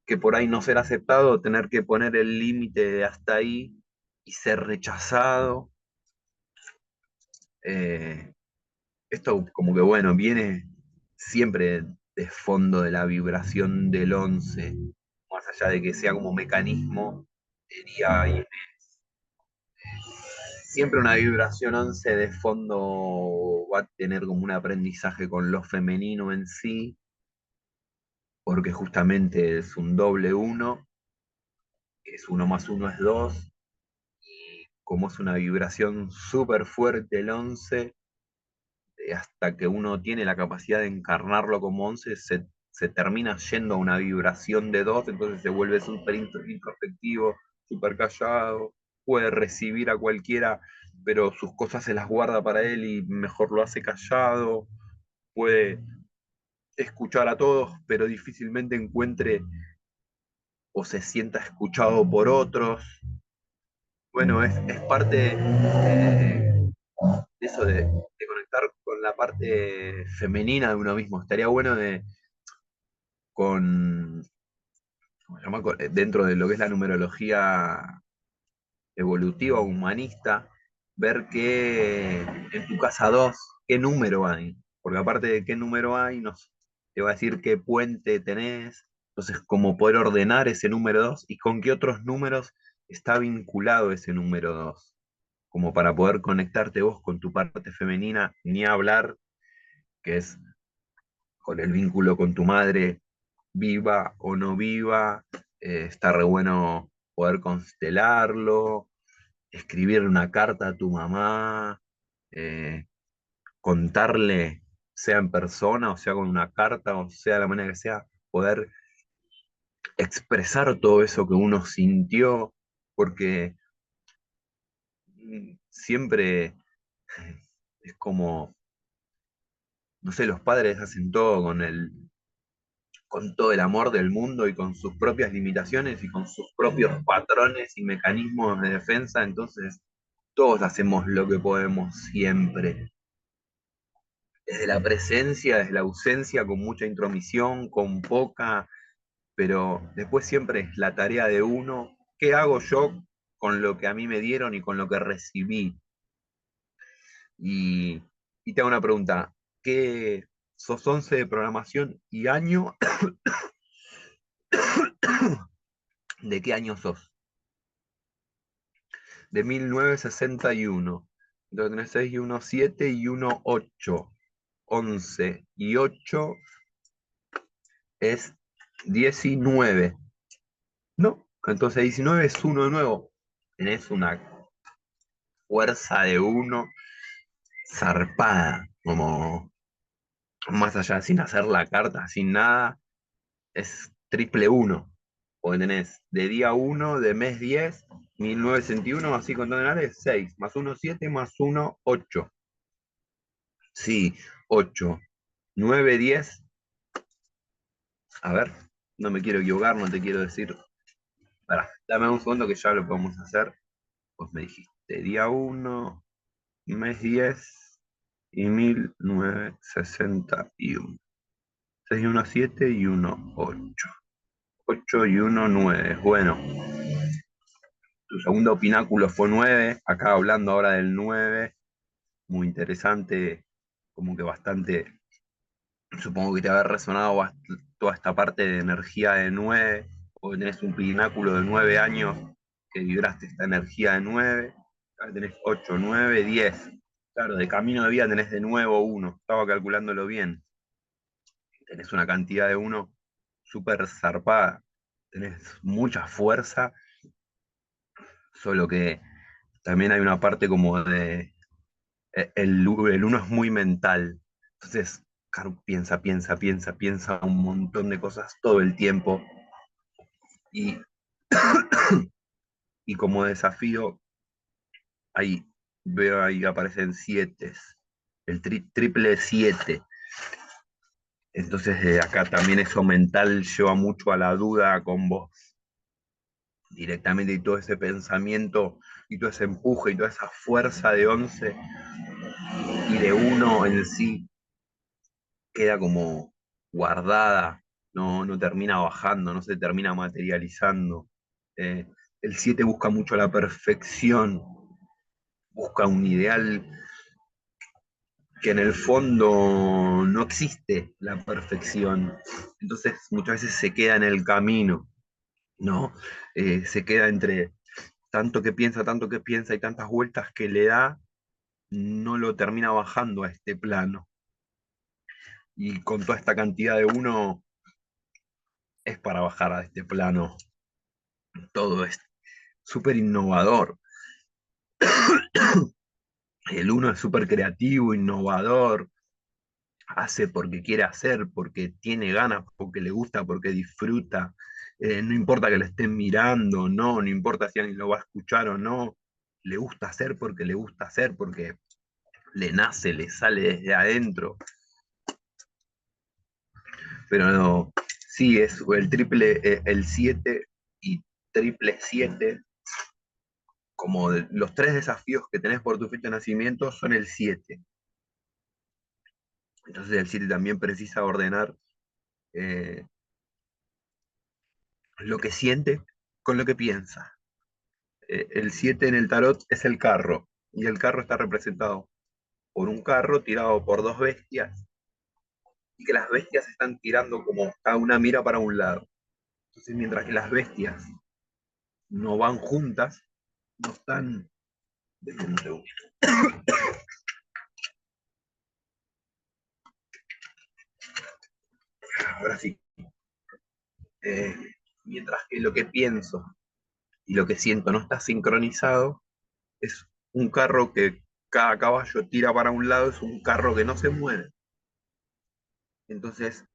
que por ahí no ser aceptado, tener que poner el límite de hasta ahí y ser rechazado. Eh, Esto como que bueno, viene siempre de fondo de la vibración del 11, más allá de que sea como mecanismo, diría, y siempre una vibración 11 de fondo va a tener como un aprendizaje con lo femenino en sí, porque justamente es un doble uno, que es uno más uno es dos, y como es una vibración súper fuerte el 11, hasta que uno tiene la capacidad de encarnarlo como 11, se termina yendo a una vibración de 2, entonces se vuelve súper introspectivo, súper callado, puede recibir a cualquiera, pero sus cosas se las guarda para él y mejor lo hace callado, puede escuchar a todos, pero difícilmente encuentre o se sienta escuchado por otros. Bueno, es parte de eso de conectar con la parte femenina de uno mismo. Estaría bueno con, ¿cómo se llama? Dentro de lo que es la numerología evolutiva humanista, ver qué en tu casa 2 qué número hay. Porque aparte de qué número hay, nos, te va a decir qué puente tenés. Entonces, cómo poder ordenar ese número 2 y con qué otros números está vinculado ese número 2, como para poder conectarte vos con tu parte femenina, ni hablar, que es con el vínculo con tu madre, viva o no viva. Está re bueno poder constelarlo, escribir una carta a tu mamá, eh, contarle, sea en persona, o sea con una carta, o sea de la manera que sea, poder expresar todo eso que uno sintió, porque siempre es como, no sé, los padres hacen todo con todo el amor del mundo y con sus propias limitaciones y con sus propios patrones y mecanismos de defensa, entonces todos hacemos lo que podemos siempre, desde la presencia, desde la ausencia, con mucha intromisión, con poca, pero después siempre es la tarea de uno, ¿qué hago yo con lo que a mí me dieron y con lo que recibí? Y, y te hago una pregunta, ¿qué sos 11 de programación y año? ¿De qué año sos? De 1961. Entonces tenés 6 y uno 7 y uno 8. 11 y 8 es 19. No, entonces 19 es uno de nuevo. Tenés una fuerza de uno zarpada, como más allá, sin hacer la carta, sin nada, es triple uno. Porque tenés de día uno de mes 10, 1961, así contando en Ares, 6, más uno 7, más uno 8. Sí, 8, 9, 10. A ver, no me quiero equivocar, no te quiero decir. Pará, dame un segundo que ya lo podemos hacer. Pues me dijiste día uno, mes 10 y 1961. 6 y 1, 7 y uno 8. 8 y uno 9. Bueno, tu segundo pináculo fue 9. Acá hablando ahora del 9. Muy interesante, como que bastante. Supongo que te habrá resonado toda esta parte de energía de 9, porque tenés un pináculo de 9 años que vibraste esta energía de 9. Acá tenés 8, 9, 10. Claro, de camino de vida tenés de nuevo uno. Estaba calculándolo bien. Tenés una cantidad de uno súper zarpada. Tenés mucha fuerza, solo que también hay una parte como de. El uno es muy mental. Entonces, Caru piensa, piensa, piensa, piensa un montón de cosas todo el tiempo. Y, y como desafío, ahí veo ahí aparecen 7. el triple 7. Entonces acá también eso mental lleva mucho a la duda con vos directamente y todo ese pensamiento y todo ese empuje y toda esa fuerza de 11 y de uno en sí queda como guardada, no termina bajando, no se termina materializando. Eh, el 7 busca mucho la perfección, busca un ideal que en el fondo no existe la perfección. Entonces muchas veces se queda en el camino, ¿no? Se queda entre tanto que piensa y tantas vueltas que le da, no lo termina bajando a este plano. Y con toda esta cantidad de uno es para bajar a este plano. Todo es súper innovador. El uno es súper creativo, innovador, hace porque quiere hacer, porque tiene ganas, porque le gusta, porque disfruta. No importa que lo estén mirando, no importa si alguien lo va a escuchar o no, le gusta hacer porque le gusta hacer, porque le nace, le sale desde adentro. Pero no, sí, es el triple, el 7 y triple 7 como los tres desafíos que tenés por tu fecha de nacimiento son el 7. Entonces el 7 también precisa ordenar eh, lo que siente con lo que piensa. El 7 en el tarot es el carro, y el carro está representado por un carro tirado por dos bestias, y que las bestias están tirando como cada una mira para un lado. Entonces mientras que las bestias no van juntas, no están... Déjenme un segundo. Ahora sí. Eh, mientras que lo que pienso y lo que siento no está sincronizado, es un carro que cada caballo tira para un lado, es un carro que no se mueve. Entonces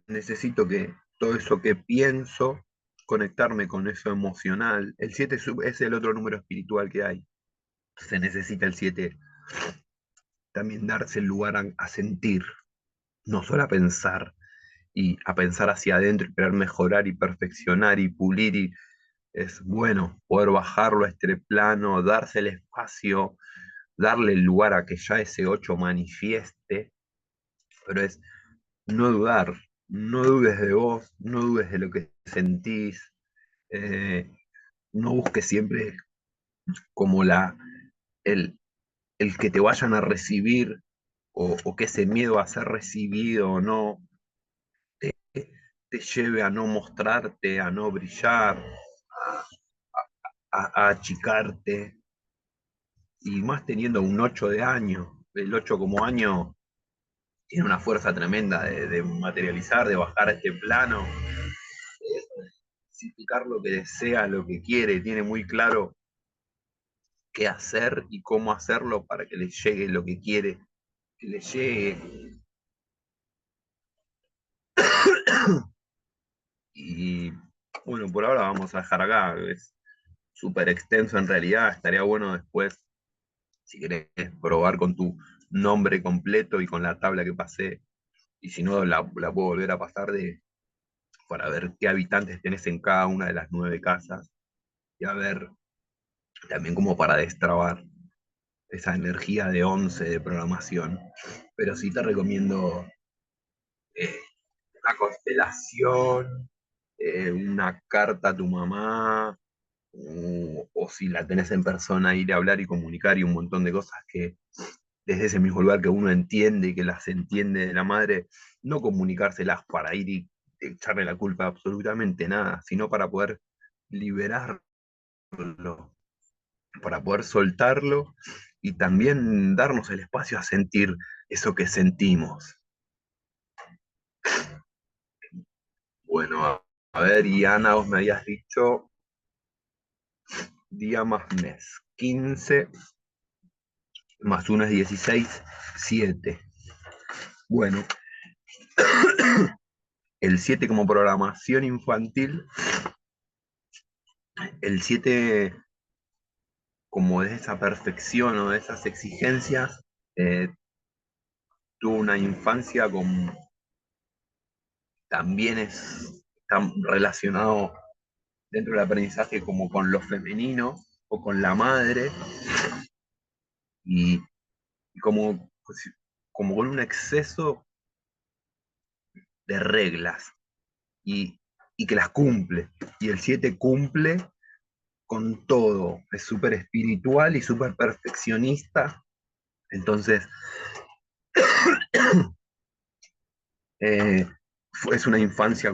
necesito que todo eso que pienso, conectarme con eso emocional. El 7 es el otro número espiritual que hay. Se necesita el 7 también darse el lugar a sentir, no solo a pensar, y a pensar hacia adentro y querer mejorar y perfeccionar y pulir y es bueno poder bajarlo a este plano, darse el espacio, darle el lugar a que ya ese 8 manifieste, pero es no dudar, no dudes de vos, no dudes de lo que sentís, eh, no busques siempre como el, el que te vayan a recibir o que ese miedo a ser recibido o no te, te lleve a no mostrarte, a no brillar, a achicarte, y más teniendo un 8 de año. El 8 como año tiene una fuerza tremenda de materializar, de bajar a este plano, significar lo que desea, lo que quiere, tiene muy claro qué hacer y cómo hacerlo para que le llegue lo que quiere que le llegue. Y bueno, por ahora vamos a dejar acá, es súper extenso en realidad, estaría bueno después, si querés, probar con tu nombre completo y con la tabla que pasé, y si no, la puedo volver a pasar para ver qué habitantes tenés en cada una de las 9 casas, y a ver también como para destrabar esa energía de 11 de programación. Pero sí te recomiendo eh, una constelación, una carta a tu mamá, o si la tenés en persona, ir a hablar y comunicar y un montón de cosas que desde ese mismo lugar que uno entiende y que las entiende de la madre, no comunicárselas para ir y echarle la culpa a absolutamente nada, sino para poder liberarlo, para poder soltarlo y también darnos el espacio a sentir eso que sentimos. Bueno, a ver, y Ana, vos me habías dicho día más mes. 15 más 1 es 16, 7. Bueno, el 7 como programación infantil, el 7 como de esa perfección o de esas exigencias, Eh, Tuvo una infancia con, también está relacionado dentro del aprendizaje como con lo femenino o con la madre y, y como, como con un exceso de reglas y, y que las cumple. Y el 7 cumple con todo, es súper espiritual y súper perfeccionista. Entonces, eh, es una infancia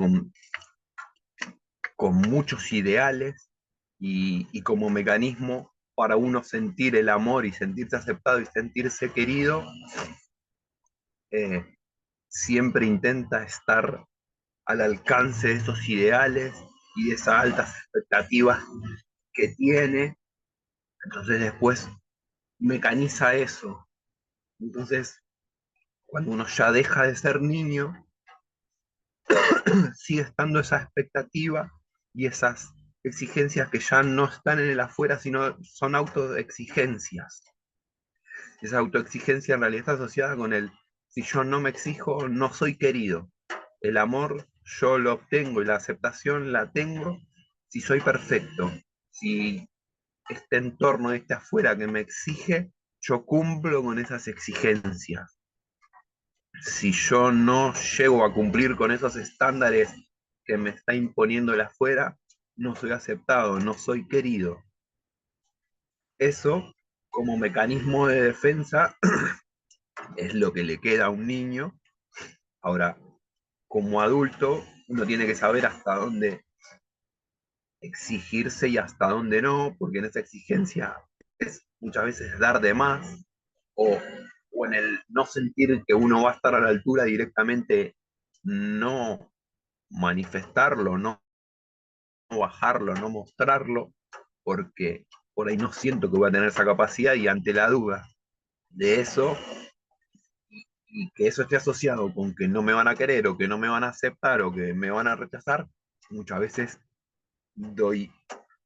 con muchos ideales y como mecanismo para uno sentir el amor y sentirse aceptado y sentirse querido, eh, siempre intenta estar al alcance de esos ideales y de esas altas expectativas que tiene. Entonces después mecaniza eso. Entonces, cuando uno ya deja de ser niño, sigue estando esa expectativa y esas exigencias que ya no están en el afuera, sino son autoexigencias. Esa autoexigencia en realidad está asociada con el, si yo no me exijo, no soy querido. El amor yo lo obtengo y la aceptación la tengo si soy perfecto. Si este entorno, este afuera que me exige, yo cumplo con esas exigencias. Si yo no llego a cumplir con esos estándares que me está imponiendo el afuera, no soy aceptado, no soy querido. Eso, como mecanismo de defensa, es lo que le queda a un niño. Ahora, como adulto, uno tiene que saber hasta dónde exigirse y hasta dónde no, porque en esa exigencia es muchas veces dar de más, o, o en el no sentir que uno va a estar a la altura directamente, no manifestarlo, no bajarlo, no mostrarlo, porque por ahí no siento que voy a tener esa capacidad y ante la duda de eso, y que eso esté asociado con que no me van a querer o que no me van a aceptar o que me van a rechazar, muchas veces doy,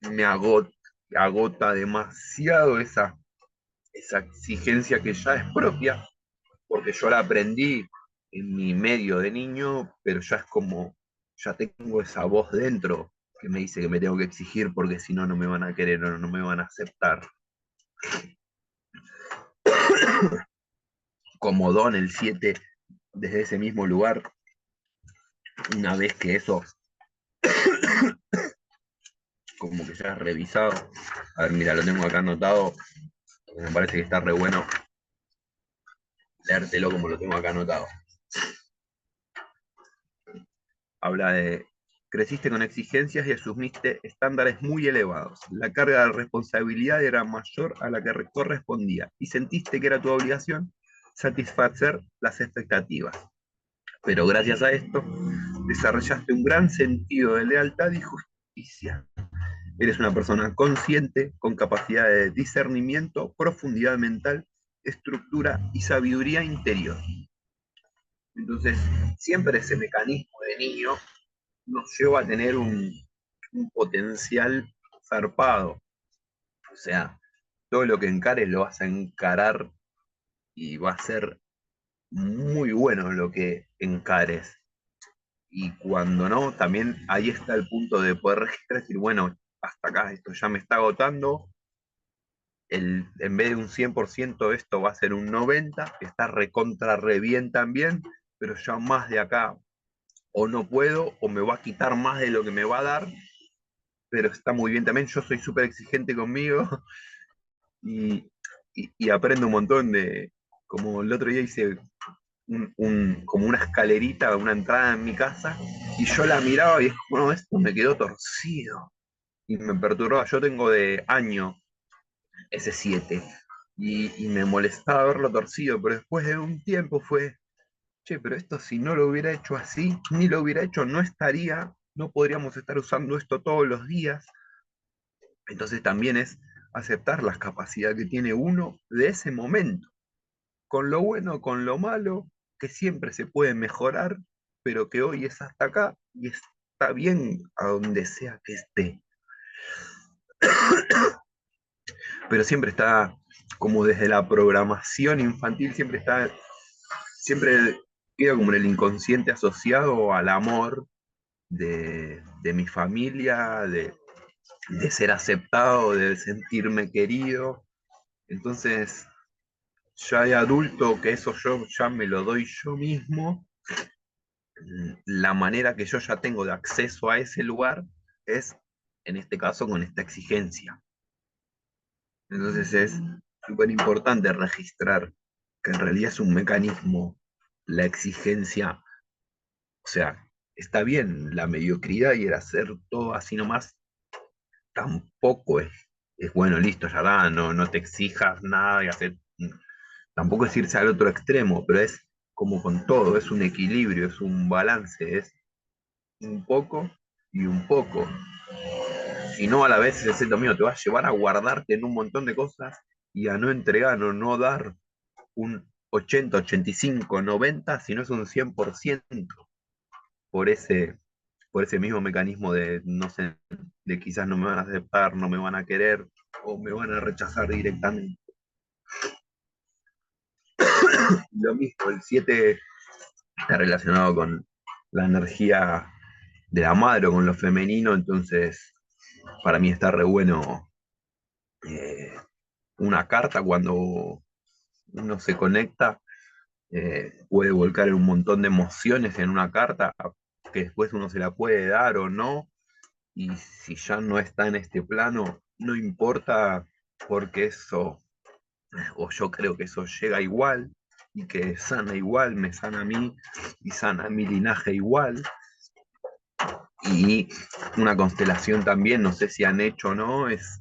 me agota demasiado esa exigencia que ya es propia, porque yo la aprendí en mi medio de niño, pero ya es como, ya tengo esa voz dentro que me dice que me tengo que exigir porque si no, no me van a querer o no me van a aceptar. Como Don el 7 desde ese mismo lugar, una vez que eso como que ya has revisado, a ver, mira, lo tengo acá anotado, me parece que está re bueno leértelo como lo tengo acá anotado. Habla de, creciste con exigencias y asumiste estándares muy elevados. La carga de responsabilidad era mayor a la que correspondía y sentiste que era tu obligación satisfacer las expectativas. Pero gracias a esto desarrollaste un gran sentido de lealtad y justicia. Eres una persona consciente, con capacidad de discernimiento, profundidad mental, estructura y sabiduría interior. Entonces, siempre ese mecanismo de niño nos lleva a tener un potencial zarpado. O sea, todo lo que encares lo vas a encarar y va a ser muy bueno lo que encares. Y cuando no, también ahí está el punto de poder registrar y decir, bueno, hasta acá esto ya me está agotando, en vez de un 100% esto va a ser un 90%, que está recontra re bien también, pero ya más de acá o no puedo o me va a quitar más de lo que me va a dar, pero está muy bien también, yo soy súper exigente conmigo y, y aprendo un montón de, como el otro día hice como una escalerita, una entrada en mi casa, y yo la miraba y es como, no, esto me quedó torcido, y me perturbaba, yo tengo de año ese 7 y me molestaba verlo torcido, pero después de un tiempo fue, che, pero esto si no lo hubiera hecho así, ni lo hubiera hecho, no estaría, no podríamos estar usando esto todos los días. Entonces también es aceptar las capacidades que tiene uno de ese momento, con lo bueno, con lo malo, que siempre se puede mejorar, pero que hoy es hasta acá y está bien a donde sea que esté. Pero siempre está como desde la programación infantil siempre queda como en el inconsciente asociado al amor de mi familia, de ser aceptado, de sentirme querido. Entonces, ya de adulto, que eso yo ya me lo doy yo mismo, la manera que yo ya tengo de acceso a ese lugar es, en este caso, con esta exigencia. Entonces es súper importante registrar que en realidad es un mecanismo, la exigencia, o sea, está bien la mediocridad y el hacer todo así nomás, tampoco es bueno, listo, ya da, no te exijas nada y hacer, tampoco es irse al otro extremo, pero es como con todo, es un equilibrio, es un balance, es un poco y un poco. Si no, a la vez ese lo mío te va a llevar a guardarte en un montón de cosas y a no entregar o no dar un 80, 85, 90, si no es un 100% por ese, por ese mismo mecanismo de, no sé, de quizás no me van a aceptar, no me van a querer o me van a rechazar directamente. Lo mismo, el 7 está relacionado con la energía de la madre o con lo femenino, entonces para mí está re bueno eh, una carta cuando uno se conecta, puede volcar en un montón de emociones en una carta que después uno se la puede dar o no, y si ya no está en este plano, no importa porque eso, o yo creo que eso llega igual y que sana igual, me sana a mí y sana a mi linaje igual. Y una constelación también, no sé si han hecho o no, es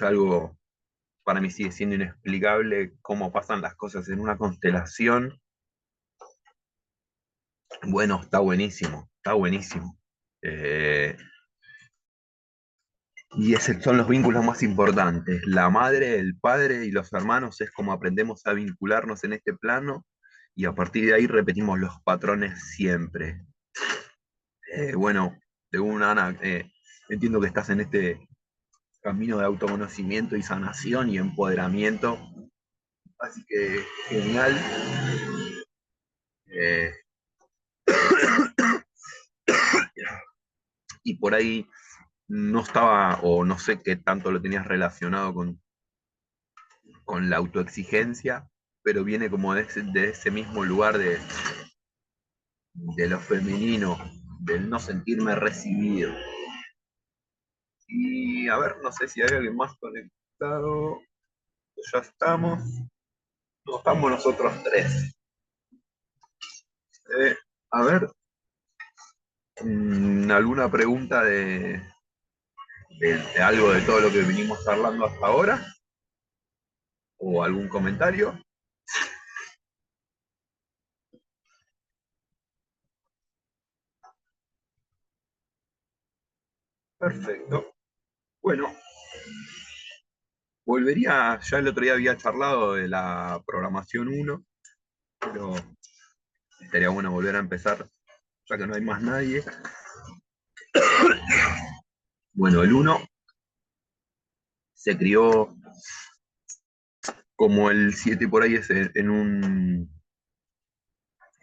algo, para mí sigue siendo inexplicable cómo pasan las cosas en una constelación. Bueno, está buenísimo, está buenísimo. Eh, y esos son los vínculos más importantes. La madre, el padre y los hermanos es como aprendemos a vincularnos en este plano y a partir de ahí repetimos los patrones siempre. Bueno, según Ana, entiendo que estás en este camino de autoconocimiento y sanación y empoderamiento. Así que genial. Eh, y por ahí no estaba, o no sé qué tanto lo tenías relacionado con la autoexigencia, pero viene como de ese mismo lugar de lo femenino, del no sentirme recibido. Y a ver, no sé si hay alguien más conectado. Ya estamos. No estamos nosotros tres. Eh, a ver, ¿alguna pregunta de algo de todo lo que venimos hablando hasta ahora? ¿O algún comentario? Perfecto. Bueno, volvería, ya el otro día había charlado de la programación uno, pero estaría bueno volver a empezar, ya que no hay más nadie. Bueno, el uno se crió como el 7 por ahí es en un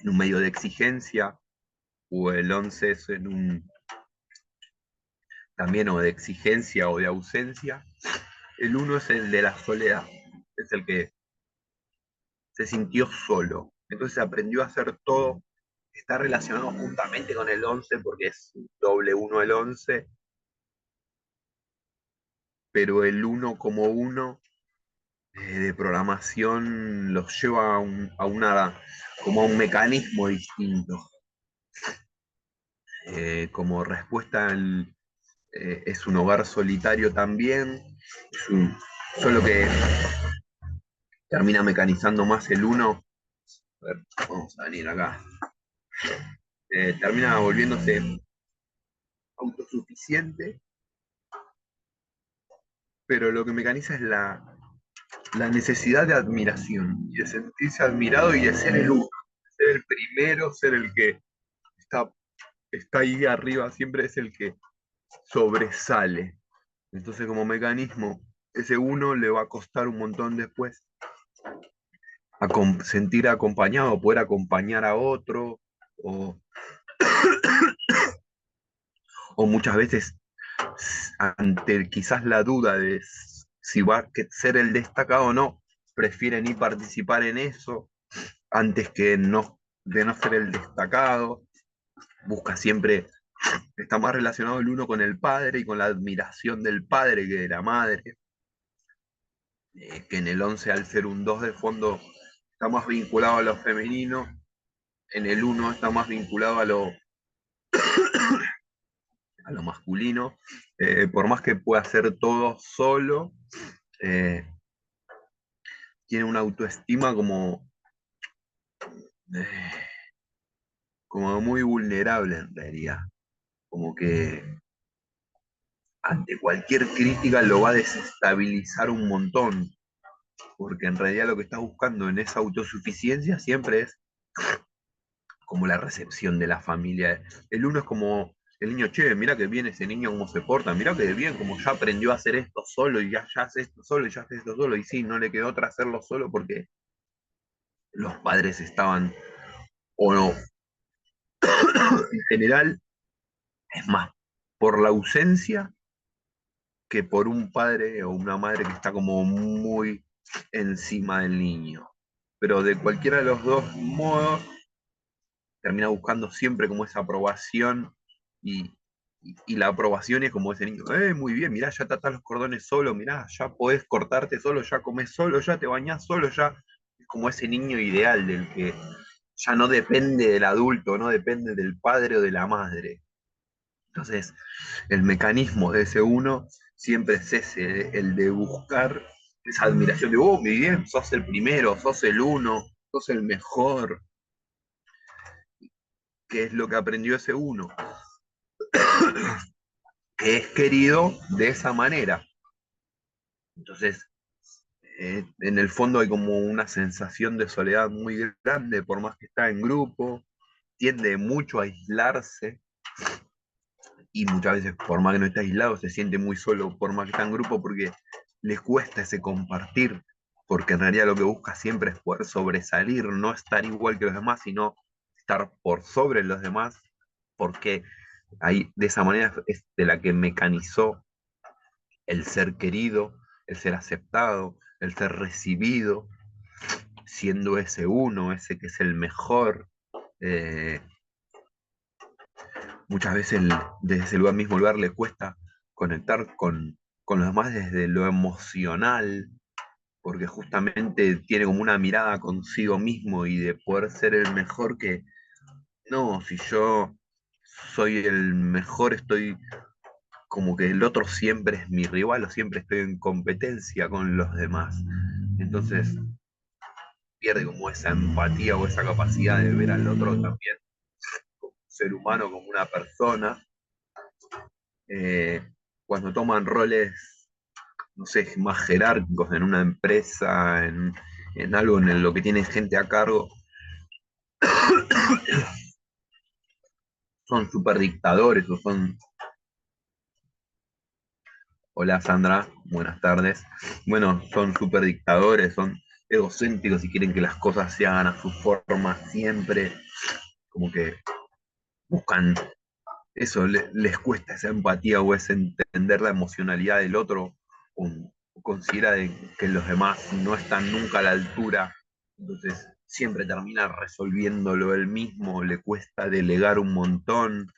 medio de exigencia, o el 11 es en un también o de exigencia o de ausencia. El uno es el de la soledad, es el que se sintió solo. Entonces aprendió a hacer todo. Está relacionado juntamente con el 11 porque es doble uno el 11, pero el uno como uno de programación los lleva como a un mecanismo distinto. Como respuesta es un hogar solitario también, solo que termina mecanizando más el uno. A ver, vamos a venir acá. Termina volviéndose autosuficiente, pero lo que mecaniza es la necesidad de admiración y de sentirse admirado y de ser el uno, ser el primero, ser el que está, está ahí arriba, siempre es el que sobresale. Entonces, como mecanismo, ese uno le va a costar un montón después sentir acompañado, poder acompañar a otro, o, o muchas veces ante quizás la duda de si va a ser el destacado o no, prefieren ir participar en eso antes que no, de no ser el destacado. Busca siempre, está más relacionado el uno con el padre y con la admiración del padre que de la madre, que en el 11 al ser un 2 de fondo está más vinculado a lo femenino, en el uno está más vinculado a lo masculino, por más que pueda hacer todo solo, eh, tiene una autoestima eh, como muy vulnerable en realidad, como que ante cualquier crítica lo va a desestabilizar un montón, porque en realidad lo que está buscando en esa autosuficiencia siempre es como la recepción de la familia. El uno es como el niño, che, mira que bien ese niño cómo se porta, mira que bien como ya aprendió a hacer esto solo y ya hace esto solo y ya hace esto solo, y sí, no le quedó otra hacerlo solo porque los padres estaban, o no, en general, es más, por la ausencia que por un padre o una madre que está como muy encima del niño. Pero de cualquiera de los dos modos, termina buscando siempre como esa aprobación y, y la aprobación es como ese niño, muy bien, mirá, ya te atás los cordones solo, mirá, ya podés cortarte solo, ya comés solo, ya te bañás solo, ya es como ese niño ideal del que ya no depende del adulto, no depende del padre o de la madre. Entonces, el mecanismo de ese uno siempre es ese, el de buscar esa admiración de, oh, muy bien, sos el primero, sos el uno, sos el mejor, que es lo que aprendió ese uno, que es querido de esa manera. Entonces, en el fondo hay como una sensación de soledad muy grande, por más que está en grupo, tiende mucho a aislarse y muchas veces, por más que no esté aislado, se siente muy solo, por más que está en grupo, porque le cuesta ese compartir, porque en realidad lo que busca siempre es poder sobresalir, no estar igual que los demás, sino estar por sobre los demás, porque ahí de esa manera es de la que mecanizó el ser querido, el ser aceptado, el ser recibido, siendo ese uno, ese que es el mejor. Eh, Muchas veces desde ese lugar mismo lugar le cuesta conectar con los demás desde lo emocional, porque justamente tiene como una mirada consigo mismo y de poder ser el mejor que, no, si yo soy el mejor, estoy como que el otro siempre es mi rival o siempre estoy en competencia con los demás. Entonces pierde como esa empatía o esa capacidad de ver al otro también como un ser humano, como una persona. Cuando toman roles, no sé, más jerárquicos en una empresa, en algo en lo que tienen gente a cargo, son súper dictadores o son... Hola Sandra, buenas tardes. Bueno, son súper dictadores, son egocéntricos y quieren que las cosas se hagan a su forma siempre, como que buscan eso, les cuesta esa empatía o ese entender la emocionalidad del otro, o considera que los demás no están nunca a la altura, entonces siempre termina resolviéndolo él mismo, le cuesta delegar un montón,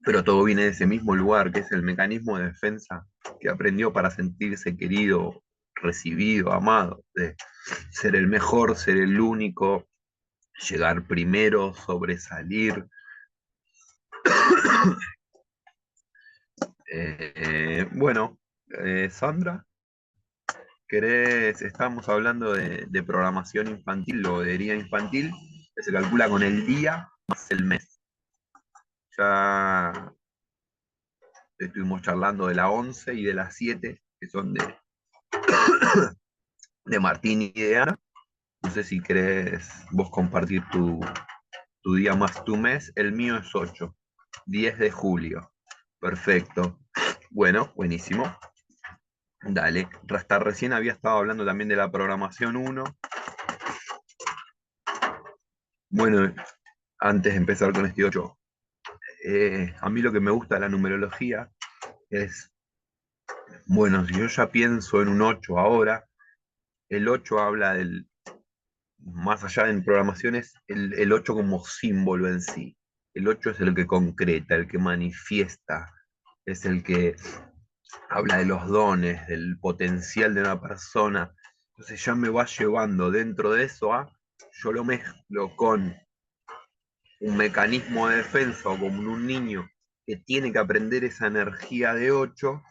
pero todo viene de ese mismo lugar, que es el mecanismo de defensa que aprendió para sentirse querido, recibido, amado, de ser el mejor, ser el único, llegar primero, sobresalir. Bueno, Sandra, estamos hablando de programación infantil o de herida infantil, que se calcula con el día más el mes. Ya estuvimos charlando de la 11 y de la 7 que son de Martín y de Ana. No sé si querés vos compartir tu día más tu mes. El mío es 8, 10 de julio. Perfecto. Bueno, buenísimo. Dale, hasta recién había estado hablando también de la programación uno. Bueno, antes de empezar con este 8, a mí lo que me gusta de la numerología es, bueno, si yo ya pienso en un 8 ahora, el 8 habla del, más allá en programaciones, el 8 como símbolo en sí. El 8 es el que concreta, el que manifiesta, es el que habla de los dones, del potencial de una persona. Entonces ya me va llevando dentro de eso a, yo lo mezclo con un mecanismo de defensa o como un niño que tiene que aprender esa energía de 8.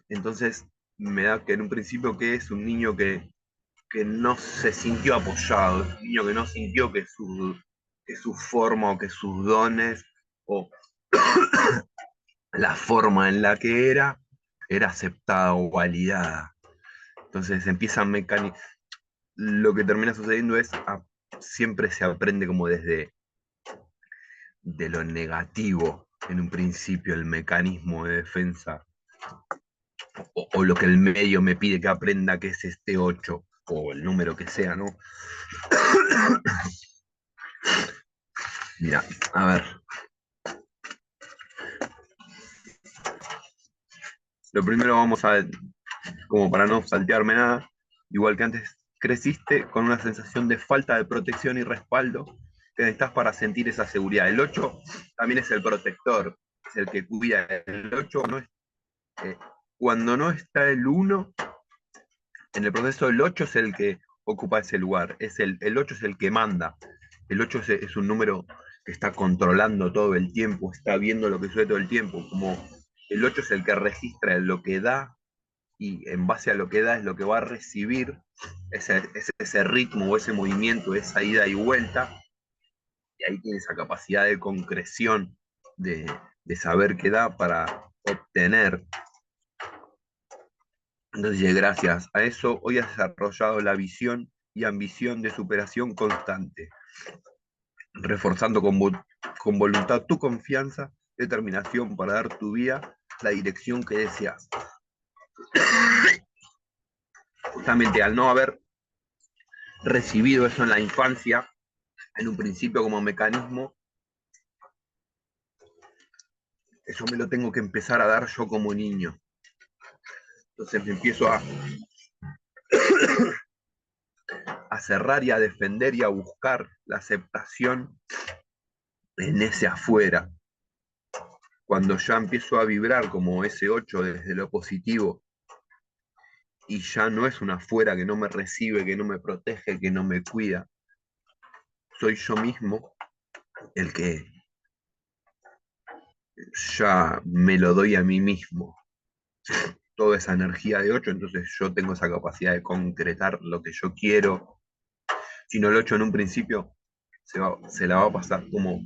Entonces me da que en un principio que es un niño que no se sintió apoyado, es un niño que no sintió que su forma o que sus dones o la forma en la que era aceptada o validada. Entonces empiezan mecánicas. Lo que termina sucediendo es siempre se aprende como desde de lo negativo en un principio, el mecanismo de defensa o lo que el medio me pide que aprenda, que es este 8 o el número que sea, ¿no? Mira, a ver, lo primero vamos a, como para no saltearme nada, igual que antes, creciste con una sensación de falta de protección y respaldo que necesitas para sentir esa seguridad. El 8 también es el protector, es el que cuida. El 8 no es, eh, cuando no está el uno en el proceso el 8 es el que ocupa ese lugar, el 8 es el que manda. El 8 es un número que está controlando todo el tiempo, está viendo lo que sucede todo el tiempo, como el 8 es el que registra lo que da y en base a lo que da es lo que va a recibir, ese ritmo o ese movimiento, esa ida y vuelta, y ahí tiene esa capacidad de concreción, de, de saber qué da para obtener. Entonces, gracias a eso, hoy has desarrollado la visión y ambición de superación constante, reforzando con voluntad tu confianza, determinación para dar tu vida la dirección que deseas. Justamente al no haber recibido eso en la infancia, en un principio como mecanismo, eso me lo tengo que empezar a dar yo como niño. Entonces me empiezo a cerrar y a defender y a buscar la aceptación en ese afuera. Cuando ya empiezo a vibrar como ese 8 desde lo positivo y ya no es una afuera que no me recibe, que no me protege, que no me cuida, soy yo mismo el que ya me lo doy a mí mismo. Toda esa energía de 8, entonces yo tengo esa capacidad de concretar lo que yo quiero. Si no lo he hecho en un principio, se la va a pasar como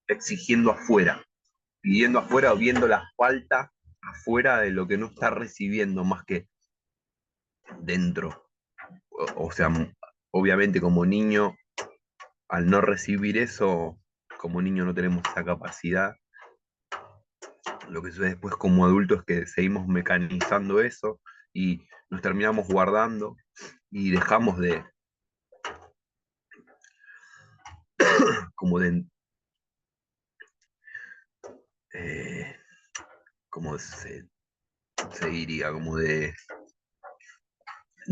exigiendo afuera, pidiendo afuera o viendo la falta afuera de lo que no está recibiendo más que dentro. O sea, obviamente como niño, al no recibir eso, como niño no tenemos esa capacidad. Lo que sucede después como adultos es que seguimos mecanizando eso y nos terminamos guardando y dejamos de, como de, eh, como se diría, como de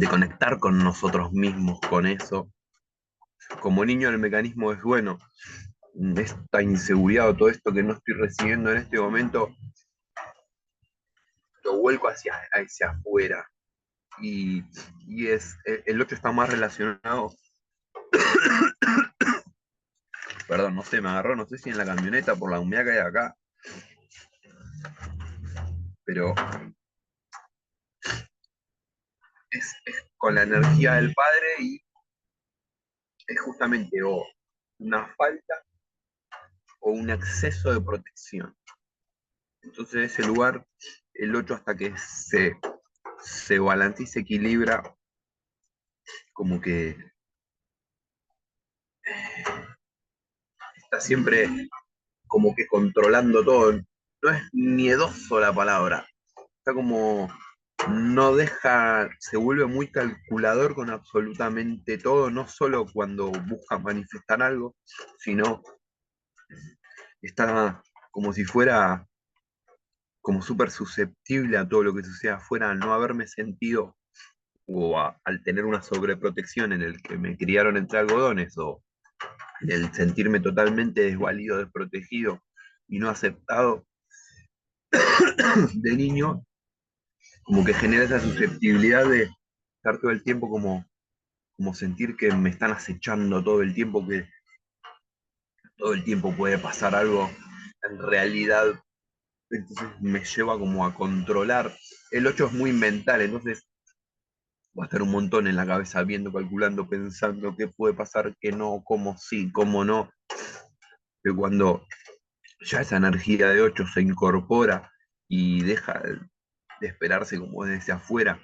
conectar con nosotros mismos, con eso. Como niño el mecanismo es bueno, esta inseguridad o todo esto que no estoy recibiendo en este momento, lo vuelco hacia afuera. Y, y el 8 está más relacionado, perdón, no sé, me agarró, no sé si en la camioneta por la humedad que hay acá, pero es con la energía del padre y es justamente o una falta o un exceso de protección. Entonces ese lugar, el 8 hasta que se balancea y se equilibra, como que está siempre como que controlando todo. no es miedoso la palabra, está como, no deja, se vuelve muy calculador con absolutamente todo, no solo cuando busca manifestar algo, sino está como si fuera como súper susceptible a todo lo que suceda afuera, al no haberme sentido al tener una sobreprotección en el que me criaron entre algodones o el sentirme totalmente desvalido, desprotegido y no aceptado de niño, como que genera esa susceptibilidad de estar todo el tiempo como sentir que me están acechando todo el tiempo, que todo el tiempo puede pasar algo en realidad, entonces me lleva como a controlar. El 8 es muy mental, entonces va a estar un montón en la cabeza viendo, calculando, pensando qué puede pasar, qué no, cómo sí, cómo no. Que cuando ya esa energía de 8 se incorpora y deja de esperarse como desde afuera,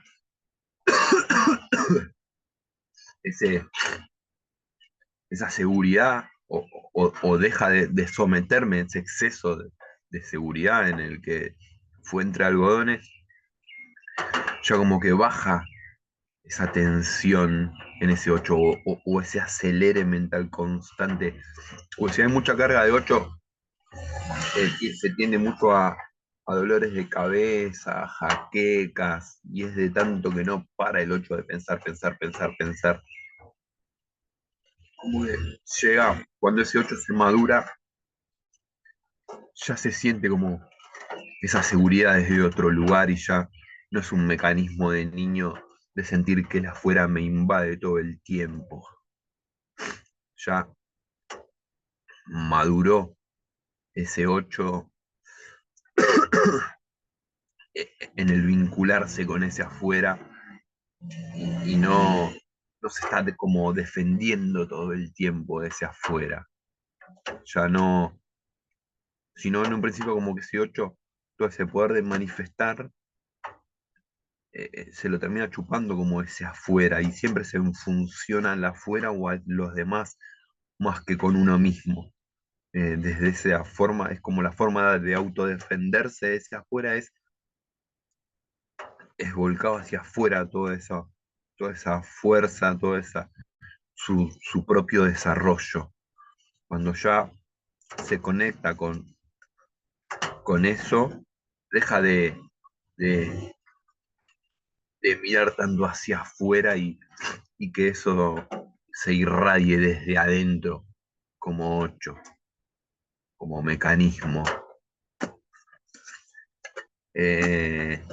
ese, esa seguridad o deja de someterme a ese exceso de seguridad en el que fue entre algodones, ya como que baja esa tensión en ese 8 o ese acelere mental constante. O si hay mucha carga de 8 se tiende mucho a dolores de cabeza, jaquecas, y es de tanto que no para el 8 de pensar, pensar, pensar, pensar. Como que llega, cuando ese 8 se madura, ya se siente como esa seguridad desde otro lugar y ya no es un mecanismo de niño de sentir que el afuera me invade todo el tiempo. Ya maduró ese 8 en el vincularse con ese afuera y no se está como defendiendo todo el tiempo de ese afuera. Ya no, sino en un principio como que ese 8 todo ese poder de manifestar, se lo termina chupando como ese afuera y siempre se funciona al afuera o a los demás más que con uno mismo. Desde esa forma, es como la forma de autodefenderse de ese afuera es volcado hacia afuera toda esa fuerza, toda esa, su propio desarrollo. Cuando ya se conecta con eso, deja de, de mirar tanto hacia afuera y que eso se irradie desde adentro como 8 como mecanismo. Eh,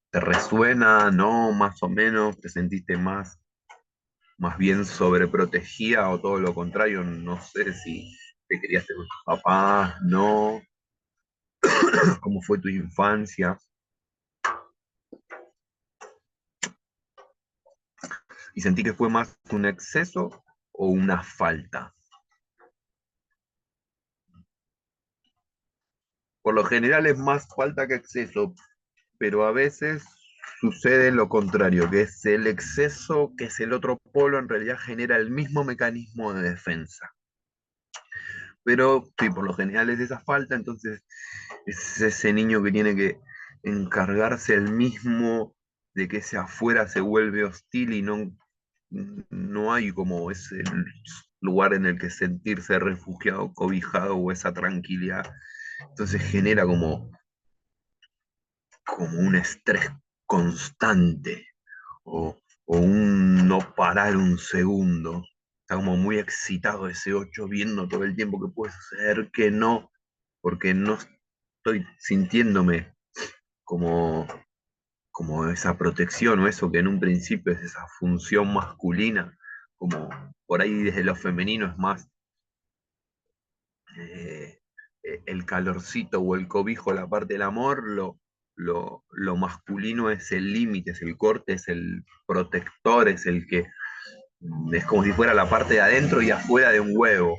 ¿Te resuena, no? Más o menos, ¿te sentiste más bien sobreprotegida o todo lo contrario? No sé si te criaste con tus papás, no. ¿Cómo fue tu infancia? ¿Y sentí que fue más un exceso o una falta? Por lo general es más falta que exceso, pero a veces sucede lo contrario, que es el exceso, que es el otro polo, en realidad genera el mismo mecanismo de defensa. Pero sí, por lo general es esa falta, entonces es ese niño que tiene que encargarse el mismo de que ese afuera se vuelve hostil y no hay como ese lugar en el que sentirse refugiado, cobijado o esa tranquilidad. Entonces genera como un estrés constante o un no parar un segundo. Está como muy excitado ese 8 viendo todo el tiempo que puede suceder, que no, porque no estoy sintiéndome como, como esa protección o eso que en un principio es esa función masculina, como por ahí desde lo femenino es más eh, el calorcito o el cobijo, la parte del amor, lo masculino es el límite, es el corte, es el protector, es el que es como si fuera la parte de adentro y afuera de un huevo.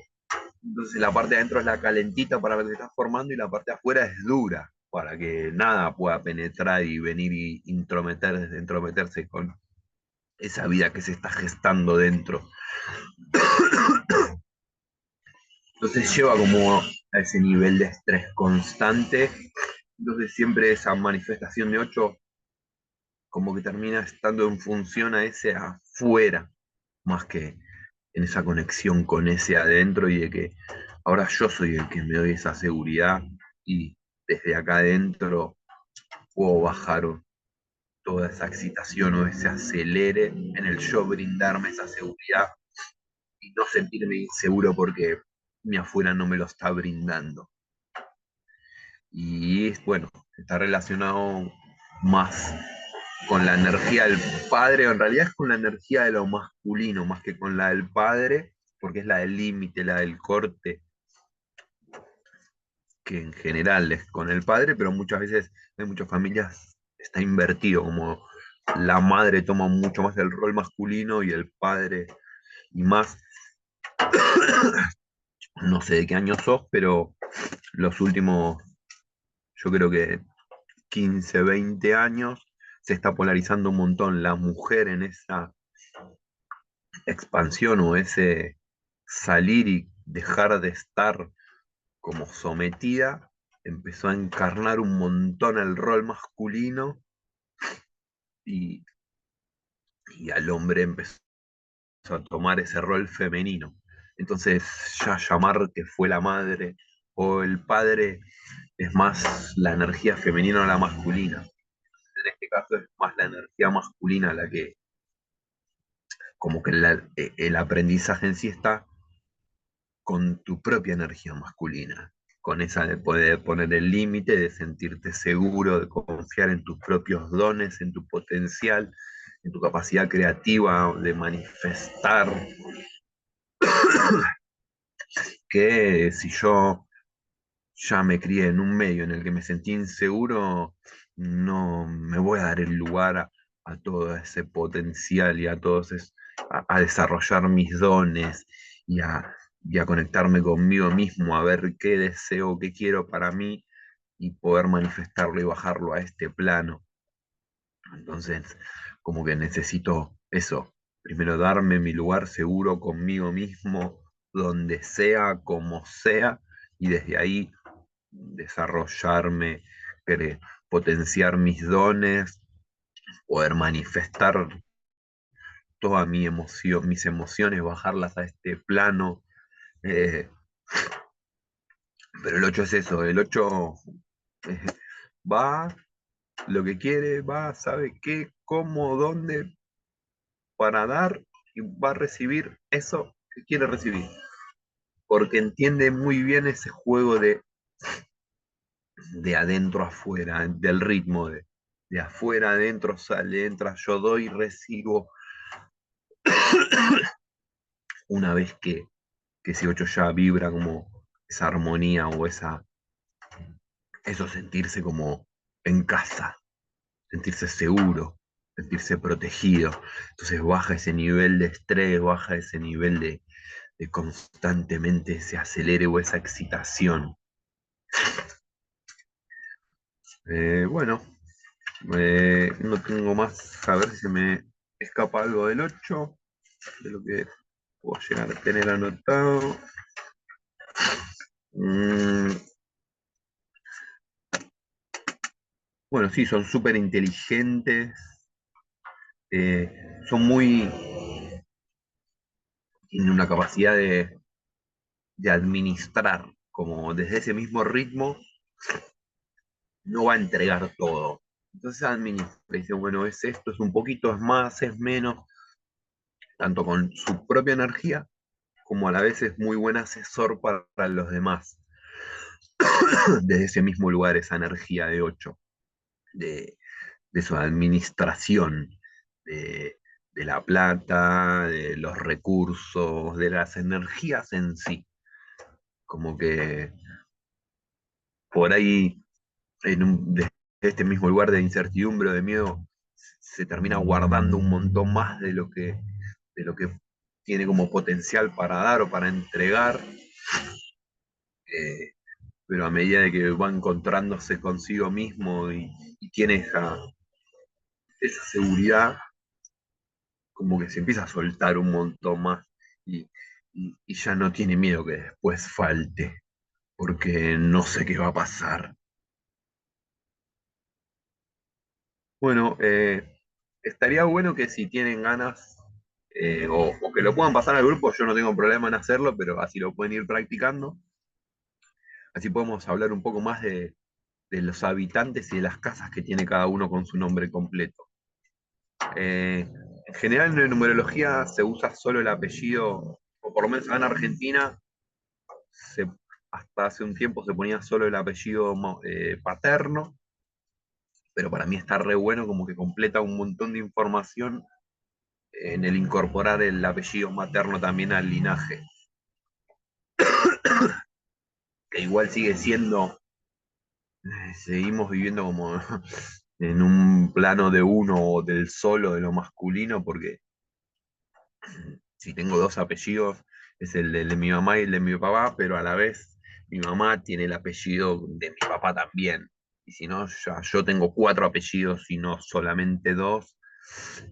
Entonces la parte de adentro es la calentita para lo que se está formando y la parte de afuera es dura para que nada pueda penetrar y venir y entrometerse con esa vida que se está gestando dentro. Entonces lleva como a ese nivel de estrés constante. Entonces siempre esa manifestación de 8 como que termina estando en función a ese afuera, más que en esa conexión con ese adentro y de que ahora yo soy el que me doy esa seguridad y desde acá adentro puedo bajar toda esa excitación o ese acelere en el yo brindarme esa seguridad y no sentirme inseguro porque mi afuera no me lo está brindando. Y bueno, está relacionado más con la energía del padre, o en realidad es con la energía de lo masculino, más que con la del padre, porque es la del límite, la del corte, que en general es con el padre, pero muchas veces en muchas familias está invertido, como la madre toma mucho más el rol masculino y el padre y más, no sé de qué año sos, pero los últimos, yo creo que 15 20 años, se está polarizando un montón la mujer en esa expansión o ese salir y dejar de estar como sometida, empezó a encarnar un montón el rol masculino y, y al hombre empezó a tomar ese rol femenino. Entonces ya llamar que fue la madre o el padre es más la energía femenina o la masculina. En este caso es más la energía masculina la que, como que el aprendizaje en sí está con tu propia energía masculina, con esa de poder poner el límite, de sentirte seguro, de confiar en tus propios dones, en tu potencial, en tu capacidad creativa de manifestar, que si yo ya me crié en un medio en el que me sentí inseguro, no me voy a dar el lugar a todo ese potencial y a a desarrollar mis dones y y a conectarme conmigo mismo, a ver qué deseo, qué quiero para mí y poder manifestarlo y bajarlo a este plano. Entonces, como que necesito eso, primero darme mi lugar seguro conmigo mismo, donde sea, como sea, y desde ahí desarrollarme, potenciar mis dones, poder manifestar toda mi emoción, mis emociones, bajarlas a este plano. eh, pero el 8 es eso, el 8 eh, va, lo que quiere, va, sabe qué, cómo, dónde, para dar y va a recibir eso que quiere recibir. Porque entiende muy bien ese juego de adentro a afuera, del ritmo de afuera adentro, sale, entra, yo doy, recibo. Una vez que ese 8 ya vibra como esa armonía o eso sentirse como en casa, sentirse seguro, sentirse protegido. Entonces baja ese nivel de estrés, baja ese nivel de constantemente se acelere o esa excitación. Bueno, no tengo más, a ver si se me escapa algo del 8 de lo que puedo llegar a tener anotado. Mm, bueno, sí, son súper inteligentes, son muy, tienen una capacidad de administrar, como desde ese mismo ritmo, no va a entregar todo. Entonces administra, dice, bueno, es esto, es un poquito, es más, es menos, tanto con su propia energía, como a la vez es muy buen asesor para los demás, desde ese mismo lugar, esa energía de 8 de, de su administración, de, de la plata, de los recursos, de las energías en sí. Como que por ahí, desde este mismo lugar de incertidumbre o de miedo, se termina guardando un montón más de lo que tiene como potencial para dar o para entregar, eh, pero a medida de que va encontrándose consigo mismo y tiene esa seguridad, como que se empieza a soltar un montón más y, y ya no tiene miedo que después falte. porque no sé qué va a pasar. Bueno, estaría bueno que si tienen ganas, o que lo puedan pasar al grupo, yo no tengo problema en hacerlo, pero así lo pueden ir practicando. Así podemos hablar un poco más de los habitantes y de las casas que tiene cada uno con su nombre completo. En general en la numerología se usa solo el apellido, o por lo menos acá en Argentina, se- hasta hace un tiempo se ponía solo el apellido paterno, pero para mí está re bueno, como que completa un montón de información en el incorporar el apellido materno también al linaje, que igual sigue siendo, seguimos viviendo como en un plano de uno o del solo, de lo masculino, porque si tengo dos apellidos, es el de mi mamá y el de mi papá, pero a la vez mi mamá tiene el apellido de mi papá también. Y si no, ya yo tengo cuatro apellidos y no solamente dos.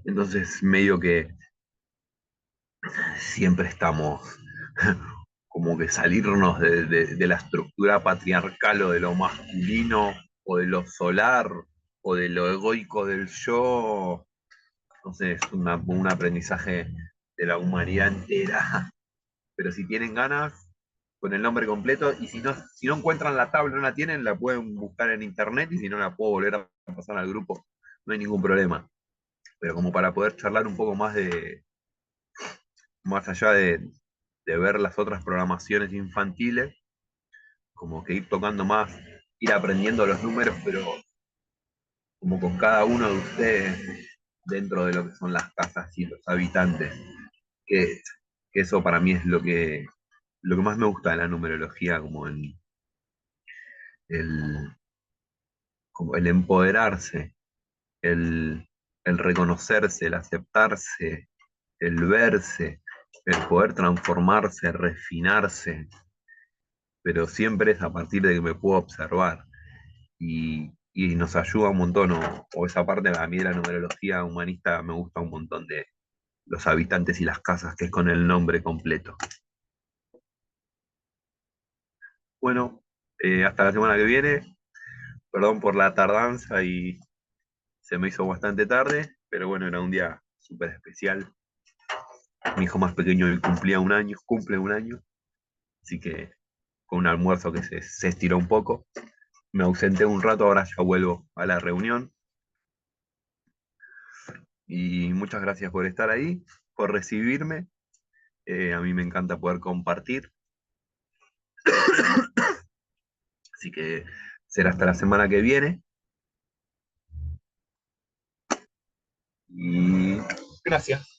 Entonces, medio que siempre estamos como que salirnos de la estructura patriarcal o de lo masculino o de lo solar o de lo egoico del yo. Entonces, es un aprendizaje de la humanidad entera. Pero si tienen ganas, con el nombre completo, y si no encuentran la tabla, no la tienen, la pueden buscar en internet y si no la puedo volver a pasar al grupo, no hay ningún problema. Pero como para poder charlar un poco más más allá de ver las otras programaciones infantiles, como que ir tocando más, ir aprendiendo los números, pero como con cada uno de ustedes dentro de lo que son las casas y los habitantes, que, que eso para mí es lo que más me gusta de la numerología, el, como el empoderarse, el, el reconocerse, el aceptarse, el verse, el poder transformarse, refinarse, pero siempre es a partir de que me puedo observar y nos ayuda un montón, o esa parte a mí de la numerología humanista me gusta un montón de los habitantes y las casas, que es con el nombre completo. Bueno, hasta la semana que viene, perdón por la tardanza y se me hizo bastante tarde, pero bueno, era un día súper especial. Mi hijo más pequeño hoy cumple un año, así que con un almuerzo que se estiró un poco. Me ausenté un rato, ahora ya vuelvo a la reunión. Y muchas gracias por estar ahí, por recibirme. A mí me encanta poder compartir. Así que será hasta la semana que viene. Y gracias.